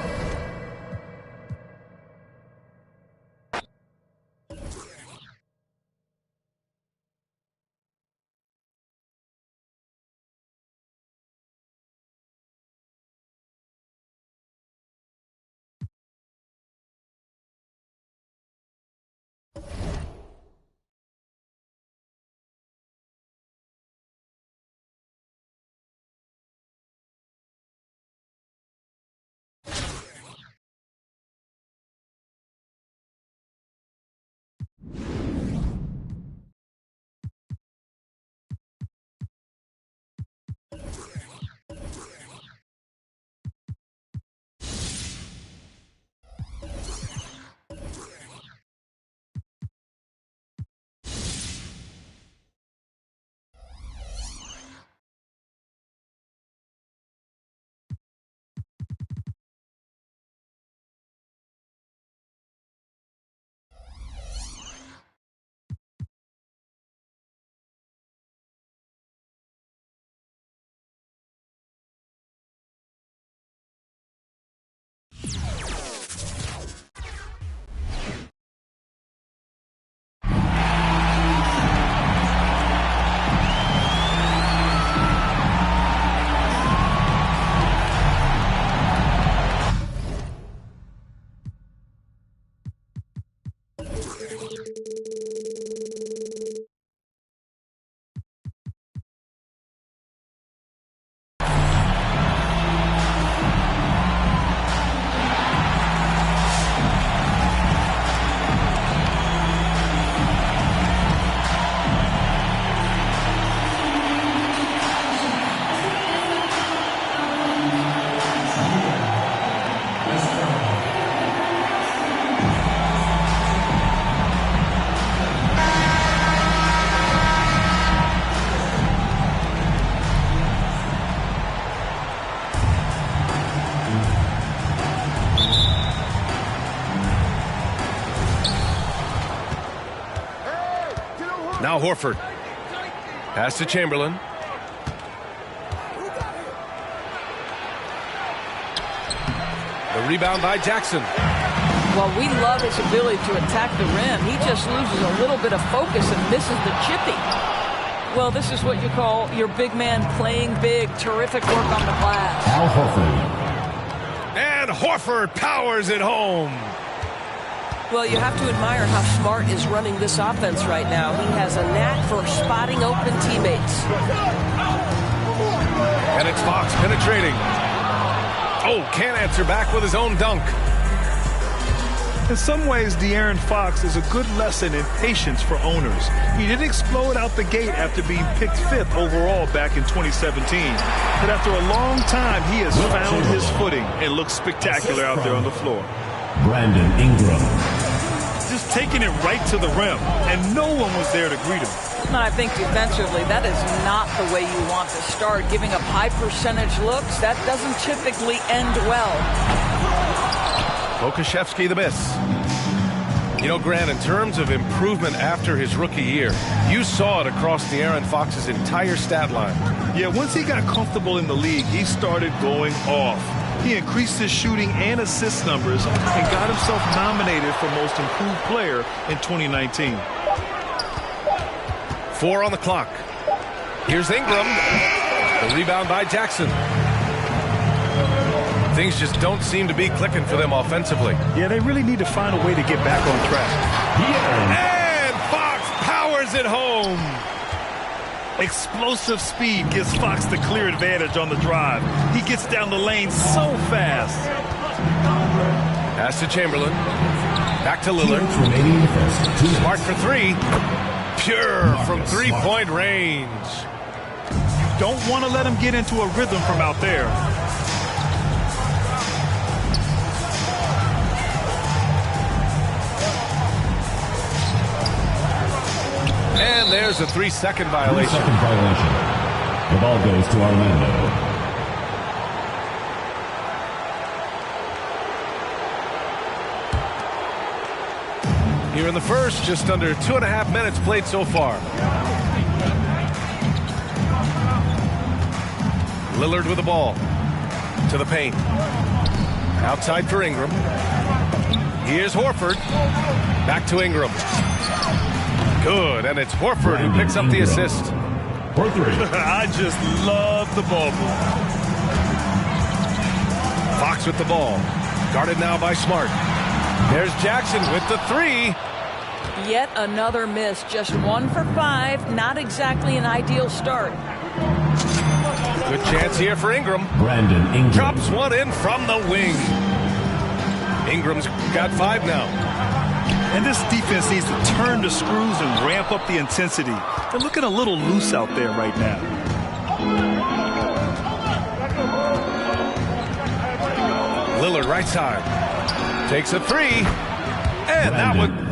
Now Horford. Pass to Chamberlain. The rebound by Jackson. Well, we love his ability to attack the rim. He just loses a little bit of focus and misses the chippy. Well, this is what you call your big man playing big. Terrific work on the glass. Al Horford. And Horford powers it home. Well, you have to admire how Smart is running this offense right now. He has a knack for spotting open teammates. And it's Fox penetrating. Oh, can't answer back with his own dunk. In some ways, De'Aaron Fox is a good lesson in patience for owners. He didn't explode out the gate after being picked 5th overall back in 2017. But after a long time, he has found his footing and looks spectacular out there on the floor. Brandon Ingram. Just taking it right to the rim, and no one was there to greet him. And I think defensively, that is not the way you want to start. Giving up high percentage looks, that doesn't typically end well. Pokusevski the miss. You know, Grant, in terms of improvement after his rookie year, you saw it across De'Aaron Fox's entire stat line. Yeah, once he got comfortable in the league, he started going off. He increased his shooting and assist numbers and got himself nominated for Most Improved Player in 2019. 4 on the clock. Here's Ingram. The rebound by Jackson. Things just don't seem to be clicking for them offensively. Yeah, they really need to find a way to get back on track. And Fox powers it home. Explosive speed gives Fox the clear advantage on the drive. He gets down the lane so fast. Pass to Chamberlain. Back to Lillard. Smart for 3. Pure from three-point range. Don't want to let him get into a rhythm from out there. And there's a 3-second violation. 3-second violation. The ball goes to Orlando. Here in the first, just under 2.5 minutes played so far. Lillard with the ball. To the paint. Outside for Ingram. Here's Horford. Back to Ingram. Good, and it's Horford who picks up the assist. For 3. I just love the ball. Fox with the ball. Guarded now by Smart. There's Jackson with the 3. Yet another miss. Just 1 for 5. Not exactly an ideal start. Good chance here for Ingram. Brandon Ingram. Drops one in from the wing. Ingram's got 5 now. And this defense needs to turn the screws and ramp up the intensity. They're looking a little loose out there right now. Lillard right side. Takes a 3. And that one.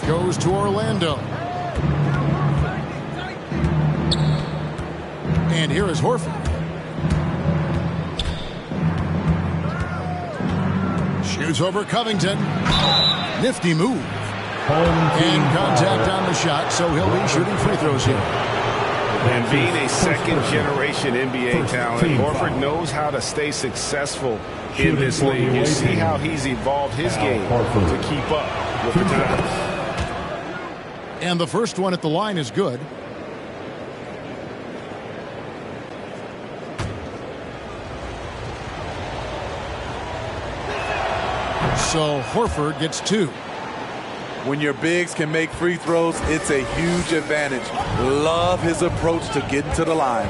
Half goes to Orlando. And here is Horford. Shoots over Covington. Nifty move. And contact on the shot, so he'll be shooting free throws here. And being a second-generation NBA talent, Horford knows how to stay successful in this league. You see how he's evolved his game to keep up with the times. And the first one at the line is good. So Horford gets 2. When your bigs can make free throws, it's a huge advantage. Love his approach to getting to the line.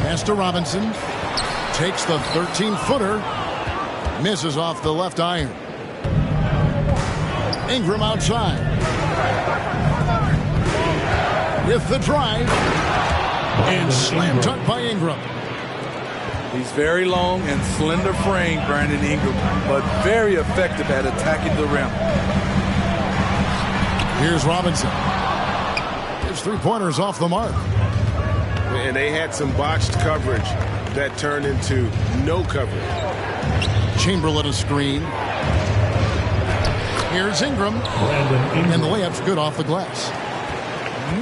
Pass to Robinson. Takes the 13-footer. Misses off the left iron. Ingram outside. With the drive. And slam dunk by Ingram. He's very long and slender frame, Brandon Ingram, but very effective at attacking the rim. Here's Robinson. His three-pointers off the mark. And they had some botched coverage that turned into no coverage. Chamberlain a screen. Here's Ingram. And the layup's good off the glass.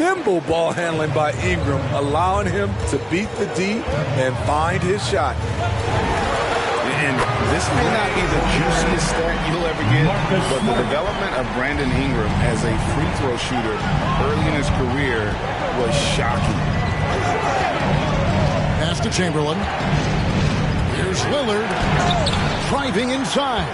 Nimble ball handling by Ingram, allowing him to beat the D and find his shot. And this may not be the juiciest stat you'll ever get, but the development of Brandon Ingram as a free throw shooter early in his career was shocking. Pass to Chamberlain. Here's Lillard. Driving inside.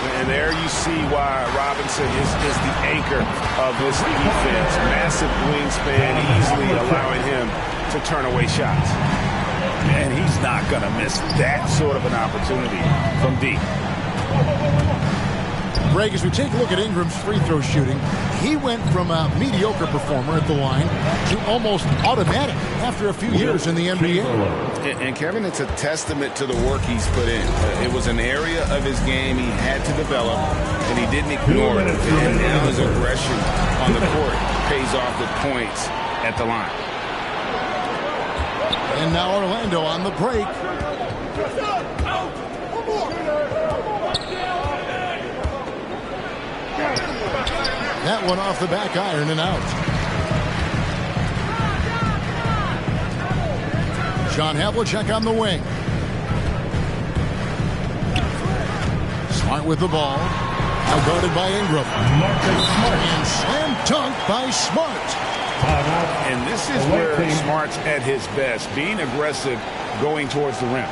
And there you see why Robinson is the anchor of this defense. Massive wingspan, easily allowing him to turn away shots. And he's not going to miss that sort of an opportunity from deep. Greg, as we take a look at Ingram's free throw shooting, he went from a mediocre performer at the line to almost automatic after a few years in the NBA. And Kevin, it's a testament to the work he's put in. It was an area of his game he had to develop, and he didn't ignore it. And now his aggression on the court pays off with points at the line. And now Orlando on the break. That one off the back iron and out. John Havlicek on the wing. Smart with the ball. Now guarded by Ingram. And slam dunk by Smart. And this is where Smart's at his best, being aggressive, going towards the rim.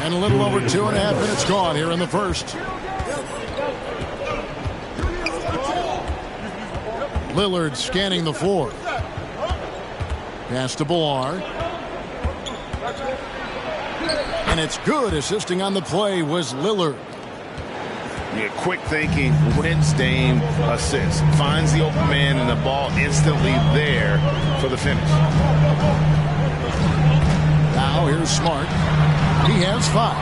And a little over 2.5 minutes gone here in the first. Lillard scanning the floor. Pass to Billar. And it's good. Assisting on the play was Lillard. Yeah, quick thinking wins Dame assists. Finds the open man and the ball instantly there for the finish. Now here's Smart. He has 5.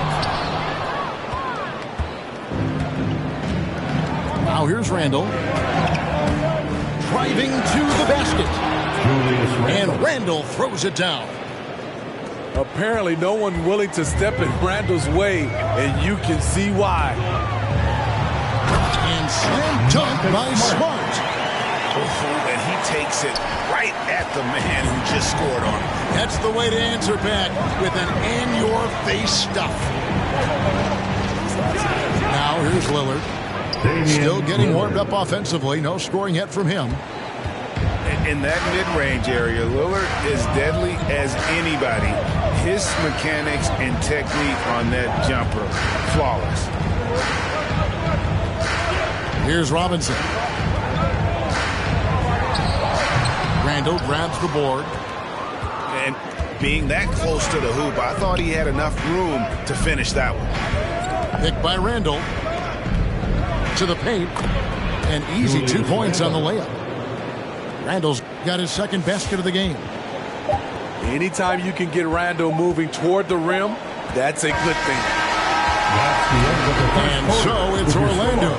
Now here's Randall. Driving to the basket. And Randall throws it down. Apparently no one willing to step in Randall's way, and you can see why. And slam dunk by Smart. And he takes it right at the man who just scored on him. That's the way to answer back, with an in-your-face stuff. Now here's Lillard. Still getting warmed up offensively. No scoring yet from him. In that mid-range area, Lillard is deadly as anybody. His mechanics and technique on that jumper, flawless. Here's Robinson. Randall grabs the board. And being that close to the hoop, I thought he had enough room to finish that one. Picked by Randall. To the paint. And easy 2 points on the layup. Randall's got his second basket of the game. Anytime you can get Randall moving toward the rim, that's a good thing. And so it's Orlando,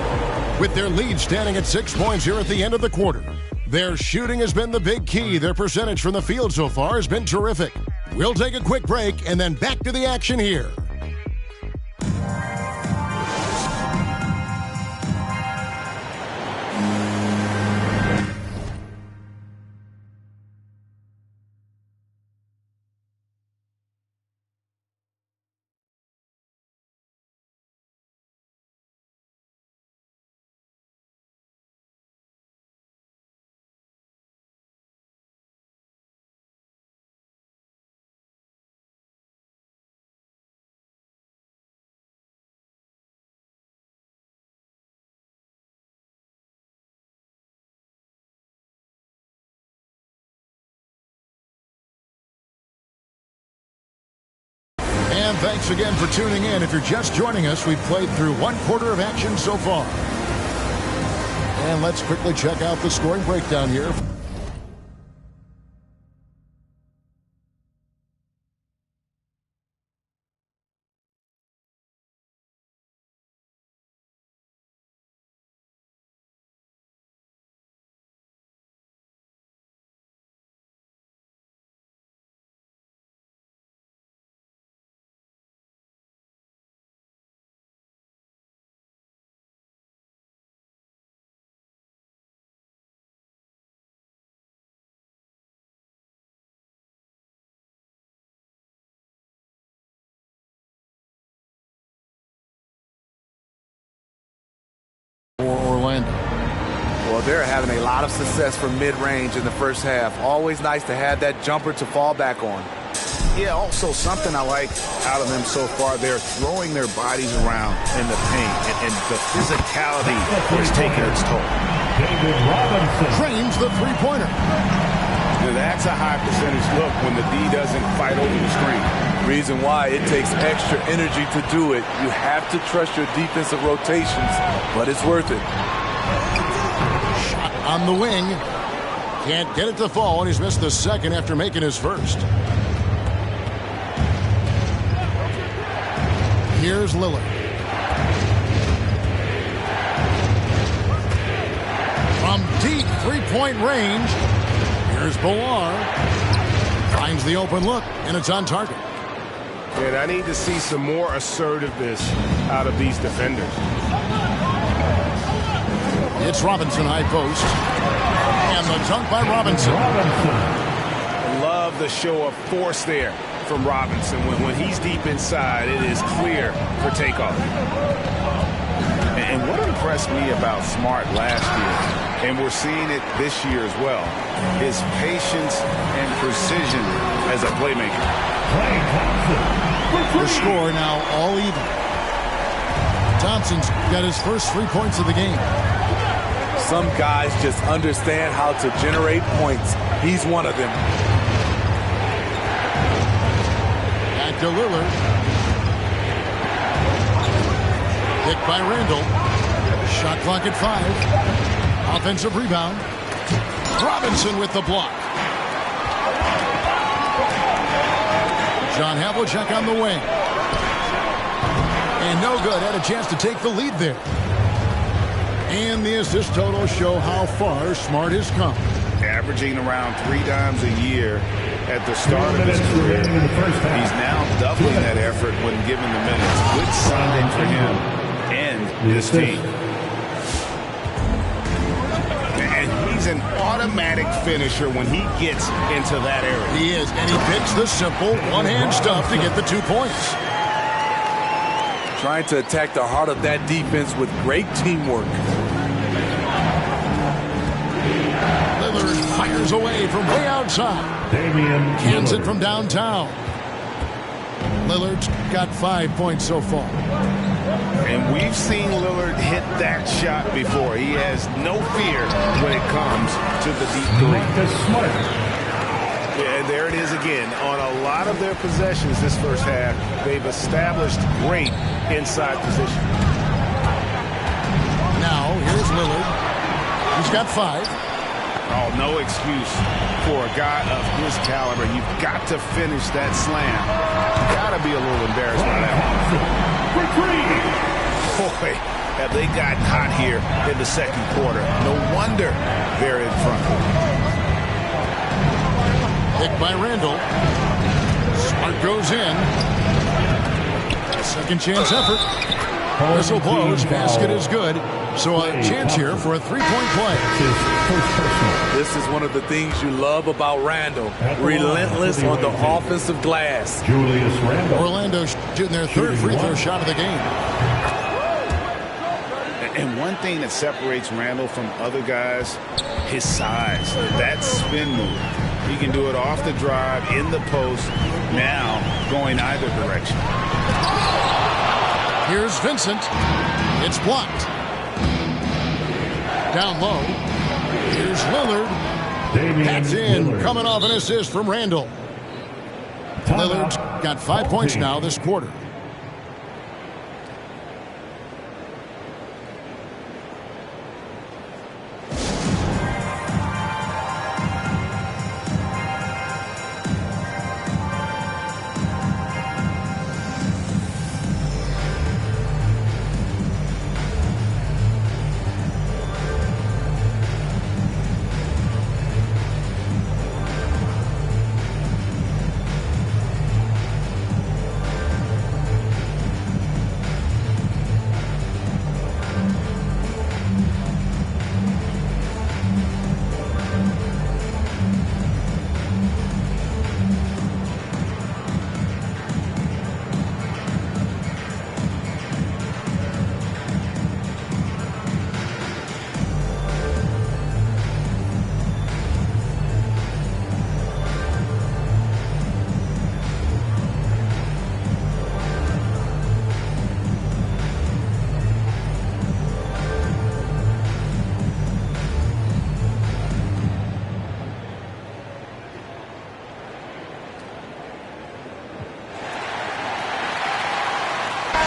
with their lead standing at 6 points here at the end of the quarter. Their shooting has been the big key. Their percentage from the field so far has been terrific. We'll take a quick break and then back to the action here. And thanks again for tuning in. If you're just joining us, we've played through 1 quarter of action so far. And let's quickly check out the scoring breakdown here. For Orlando. Well, they're having a lot of success from mid-range in the first half. Always nice to have that jumper to fall back on. Yeah, also something I like out of them so far, they're throwing their bodies around in the paint, and the physicality is taking its toll. David Robinson Trains the three-pointer. That's a high percentage look when the D doesn't fight over the screen. Reason why it takes extra energy to do it. You have to trust your defensive rotations, but it's worth it. Shot on the wing. Can't get it to fall, and he's missed the second after making his first. Here's Lillard. From deep three-point range, here's Bolar. Finds the open look, and it's on target. And I need to see some more assertiveness out of these defenders. It's Robinson high post. And the dunk by Robinson. Love the show of force there from Robinson. When he's deep inside, it is clear for takeoff. And what impressed me about Smart last year, and we're seeing it this year as well, is patience and precision as a playmaker. The score now all even. Thompson's got his first 3 points of the game. Some guys just understand how to generate points. He's one of them. Back to Lillard. Picked by Randall. Shot clock at 5. Offensive rebound. Robinson with the block. John Havlicek on the wing. And no good. Had a chance to take the lead there. And the assist totals show how far Smart has come. Averaging around 3 dimes a year at the start of his career. He's now doubling that effort when given the minutes. Good sign for him and his team. And he's an automatic finisher when he gets into that area. He is, and he picks the simple one-hand stuff to get the 2 points. Trying to attack the heart of that defense with great teamwork. Lillard fires away from way outside. Cans it from downtown. Lillard's got 5 points so far. And we've seen Lillard hit that shot before. He has no fear when it comes to the deep three. Yeah, and there it is again. On a lot of their possessions this first half, they've established great inside position. Now, here's Lillard. He's got 5. Oh, no excuse for a guy of his caliber. You've got to finish that slam. Got to be a little embarrassed by that one. Boy, have they gotten hot here in the second quarter. No wonder they're in front. Picked by Randall. Smart goes in. Second chance effort. Whistle blows. Basket is good. So a chance here for a 3-point play. This is one of the things you love about Randall. Relentless on the offensive glass. Julius Randle. Orlando shooting their third free throw shot of the game. And one thing that separates Randall from other guys, his size. That spin move. He can do it off the drive, in the post, now going either direction. Here's Vincent. It's blocked. Down low. Here's Lillard. That's in. Coming off an assist from Randall. Lillard's got 5 points now this quarter.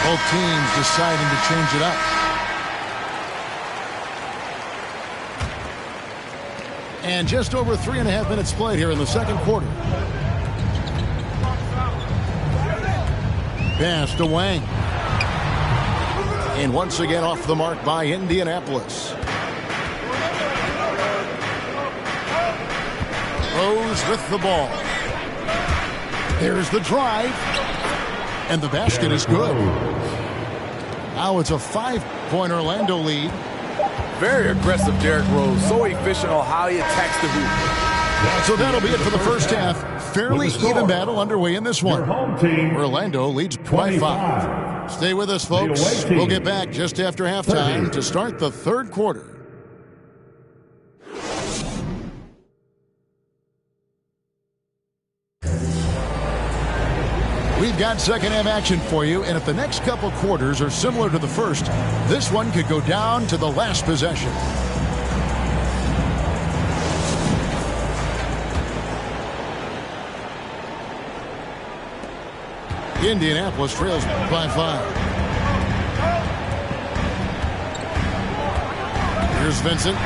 Both teams deciding to change it up. And just over 3.5 minutes played here in the second quarter. Pass to Wang. And once again off the mark by Indianapolis. Rose with the ball. There's the drive. And the basket is good. Now it's a 5-point Orlando lead. Very aggressive Derrick Rose. So efficient on how he attacks the hoop. So that'll be it for the first half. Fairly even battle underway in this one. Orlando leads by 5. Stay with us, folks. We'll get back just after halftime to start the third quarter. We've got second half action for you, and if the next couple quarters are similar to the first, this one could go down to the last possession. Indianapolis trails by 5. Here's Vincent.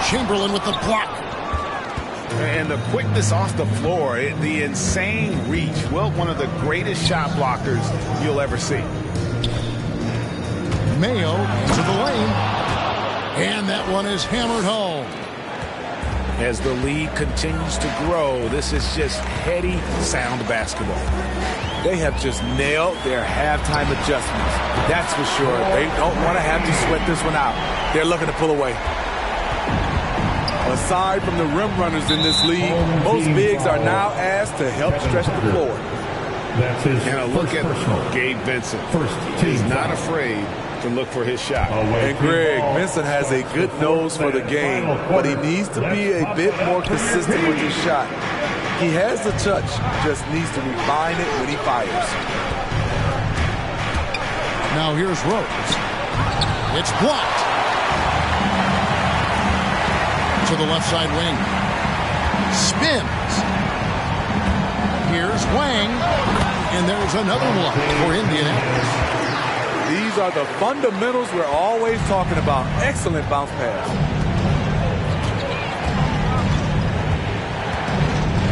Chamberlain with the block. And the quickness off the floor, the insane reach. Well, one of the greatest shot blockers you'll ever see. Mayo into the lane. And that one is hammered home. As the lead continues to grow, this is just heady, sound basketball. They have just nailed their halftime adjustments. That's for sure. They don't want to have to sweat this one out. They're looking to pull away. Aside from the rim runners in this league, most bigs are now asked to help stretch the floor. That's his and a look at Gabe Vincent. He's not afraid to look for his shot. And Greg, Vincent has a good nose for the game, but he needs to be a bit more consistent with his shot. He has the touch, just needs to refine it when he fires. Now here's Rose. It's blocked. To the left side wing. Spins. Here's Wang. And there's another one for Indianapolis. These are the fundamentals we're always talking about. Excellent bounce pass.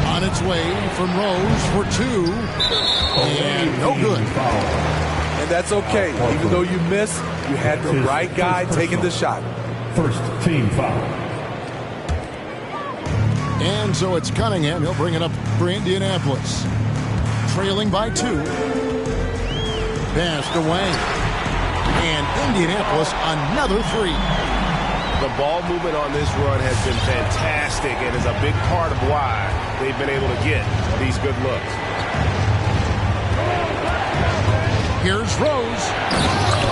On its way from Rose for two. And no good. And that's okay. Even though you miss, you had the right guy taking the shot. First team foul. And so it's Cunningham. He'll bring it up for Indianapolis. Trailing by two. Passed away. And Indianapolis another three. The ball movement on this run has been fantastic and is a big part of why they've been able to get these good looks. Here's Rose.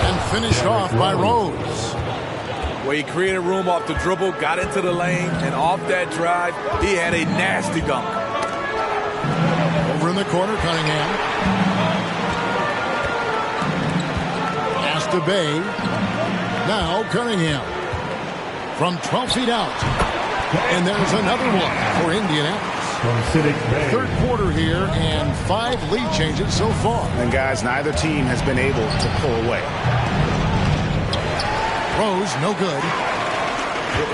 And finished off by Rose. Where he created room off the dribble, got into the lane, and off that drive, he had a nasty dunk. Over in the corner, Cunningham. Pass to Bay. Now Cunningham. From 12 feet out. And there's another one for Indianapolis. Third quarter here, and 5 lead changes so far. And guys, neither team has been able to pull away. Rose, no good.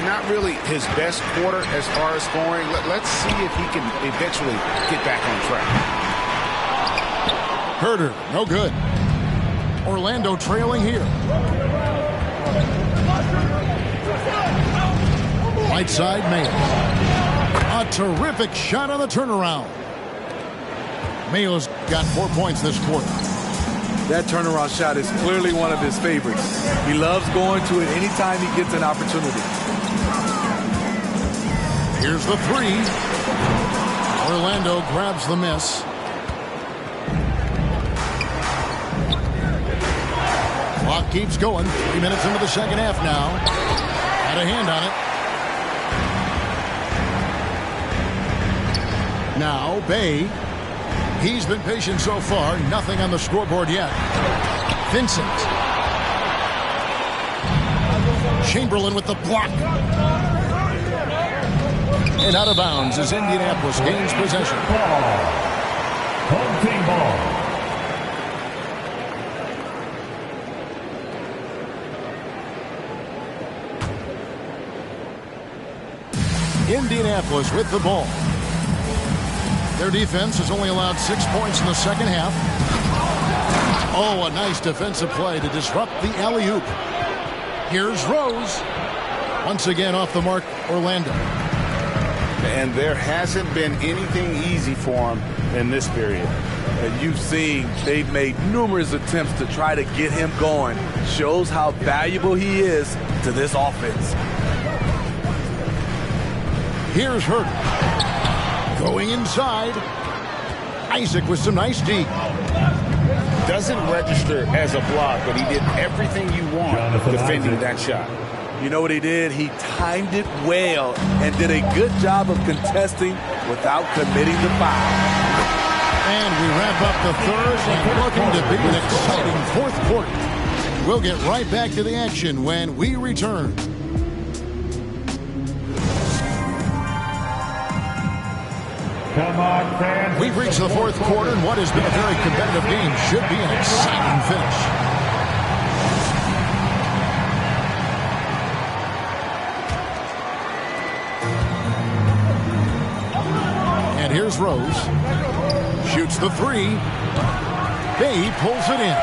Not really his best quarter as far as scoring. Let's see if he can eventually get back on track. Herter, no good. Orlando trailing here. Right side, Mayo. A terrific shot on the turnaround. Mayo's got 4 points this quarter. That turnaround shot is clearly one of his favorites. He loves going to it anytime he gets an opportunity. Here's the three. Orlando grabs the miss. Clock keeps going. 3 minutes into the second half now. Had a hand on it. Now, Bay. He's been patient so far. Nothing on the scoreboard yet. Vincent. Chamberlain with the block. And out of bounds as Indianapolis gains possession. Home team ball. Indianapolis with the ball. Their defense has only allowed 6 points in the second half. Oh, a nice defensive play to disrupt the alley-oop. Here's Rose. Once again off the mark, Orlando. And there hasn't been anything easy for him in this period. And you've seen they've made numerous attempts to try to get him going. Shows how valuable he is to this offense. Here's Herter. Going inside. Isaac with some nice D. Doesn't register as a block, but he did everything you want defending that shot. You know what he did? He timed it well and did a good job of contesting without committing the foul. And we wrap up the third and looking to be an exciting fourth quarter. We'll get right back to the action when we return. Come on, fans. We've reached the fourth quarter, and what has been a very competitive game should be an exciting finish. Here's Rose. Shoots the three. Bay pulls it in.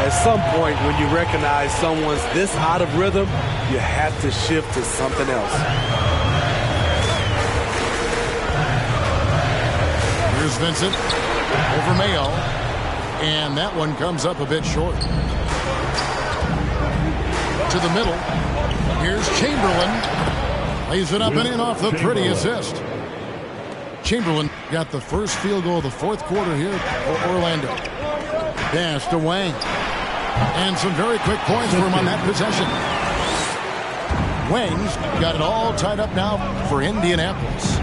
At some point, when you recognize someone's this out of rhythm, you have to shift to something else. Here's Vincent over Mayo. And that one comes up a bit short. To the middle. Here's Chamberlain. Lays it up and in off the pretty assist. Chamberlain got the first field goal of the fourth quarter here for Orlando. Pass to Wang. And some very quick points for him on that possession. Wang's got it all tied up now for Indianapolis.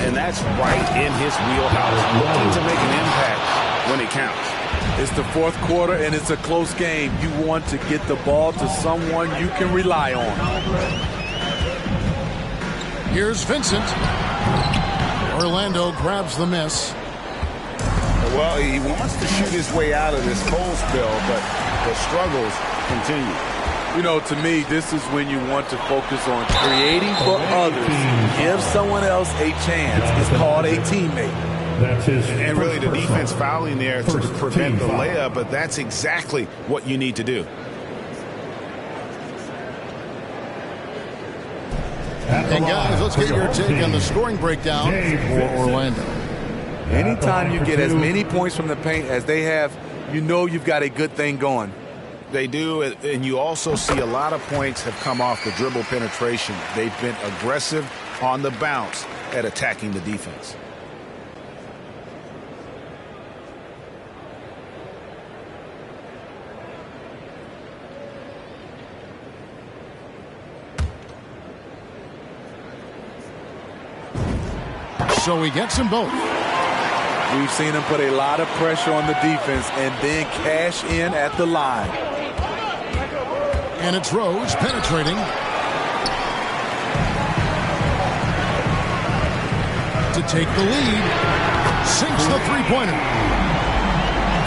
And that's right in his wheelhouse. Looking to make an impact when it counts. It's the fourth quarter, and it's a close game. You want to get the ball to someone you can rely on. Here's Vincent. Orlando grabs the miss. Well, he wants to shoot his way out of this cold spell, but the struggles continue. You know, to me, this is when you want to focus on creating for others. Give someone else a chance. It's called a teammate. And really the defense fouling there to prevent the layup, but that's exactly what you need to do. And guys, let's get your take on the scoring breakdown for Orlando. Anytime you get as many points from the paint as they have, you know you've got a good thing going. They do, and you also see a lot of points have come off the dribble penetration. They've been aggressive on the bounce at attacking the defense. So he gets them both. We've seen him put a lot of pressure on the defense and then cash in at the line. And it's Rose penetrating. To take the lead. Sinks the three-pointer.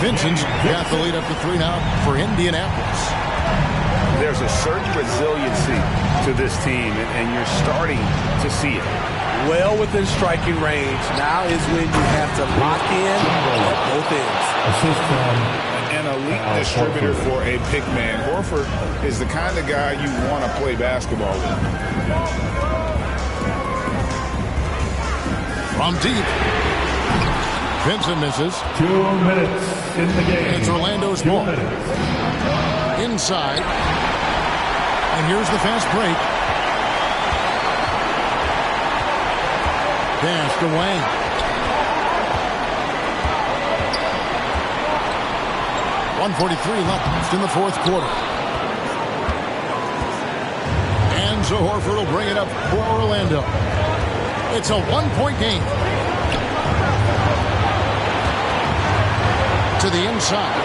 Vincent's got the lead up to 3 now for Indianapolis. There's a certain resiliency to this team, and you're starting to see it. Well within striking range. Now is when you have to lock in at both ends. An elite distributor for a big man. Horford is the kind of guy you want to play basketball with. From deep. Vincent misses. 2 minutes in the game. It's Orlando's ball. Inside. And here's the fast break. Pass to Wang. .143 left in the fourth quarter. And so Horford will bring it up for Orlando. It's a 1-point game. To the inside.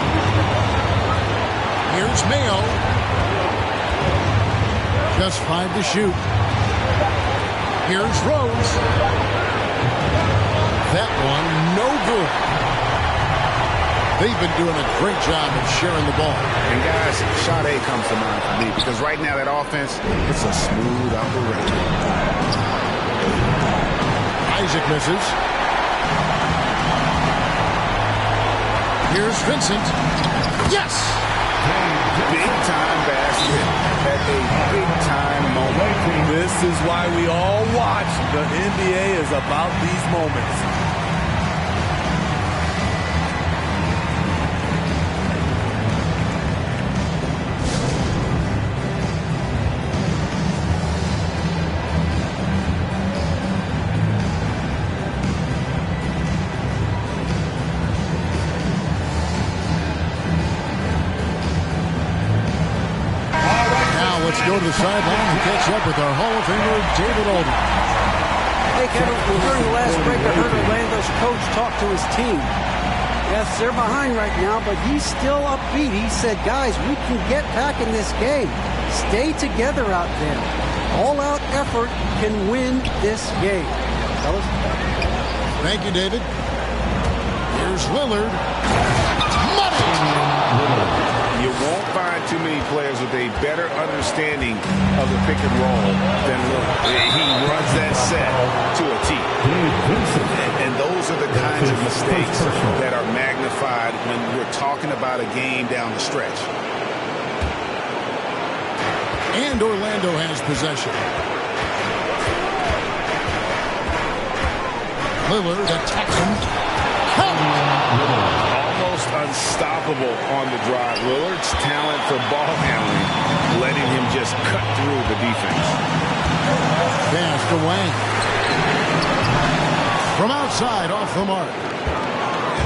Here's Mayo. Just 5 to shoot. Here's Rose. That one, no good. They've been doing a great job of sharing the ball. And guys, shot A comes to mind for me because right now that offense, it's a smooth operation. Isaac misses. Here's Vincent. Yes! Big time basket at a big time moment. This is why we all watch. The NBA is about these moments. Let's go to the sideline and catch up with our Hall of Famer, David Aldridge. Hey, Kevin, during the last break, I heard Orlando's coach talk to his team. Yes, they're behind right now, but he's still upbeat. He said, guys, we can get back in this game. Stay together out there. All-out effort can win this game. Fellas? Thank you, David. Here's Lillard. Money! You won't find too many players with a better understanding of the pick and roll than Lillard. He runs that set to a T. And those are the kinds of mistakes that are magnified when we're talking about a game down the stretch. And Orlando has possession. Lillard attacks him. Almost unstoppable on the drive. Lillard's talent for ball handling letting him just cut through the defense. Passed away. From outside, off the mark.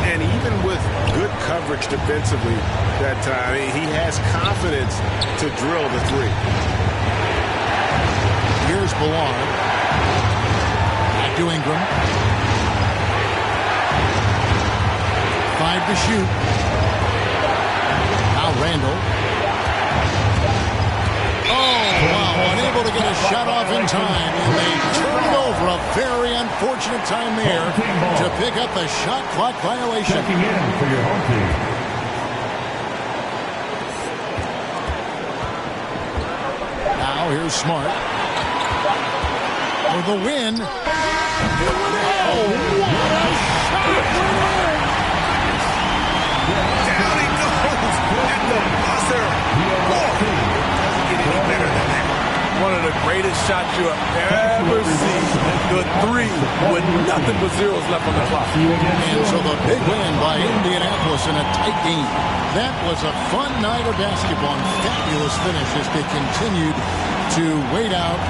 And even with good coverage defensively that time, he has confidence to drill the three. Here's Ballard. Back to Ingram. 5 to shoot. Now Randall. Oh, wow. Unable to get a shot off in time. And they turn it over. A very unfortunate time there to pick up the shot clock violation. Checking in for your home team. Now here's Smart. For the win. Oh, what a shot! Down he goes at the buzzer. Doesn't get any better than that. One of the greatest shots you have ever seen. The three with nothing but zeros left on the clock. And so the big win by Indianapolis in a tight game. That was a fun night of basketball and fabulous finish as they continued to wait out.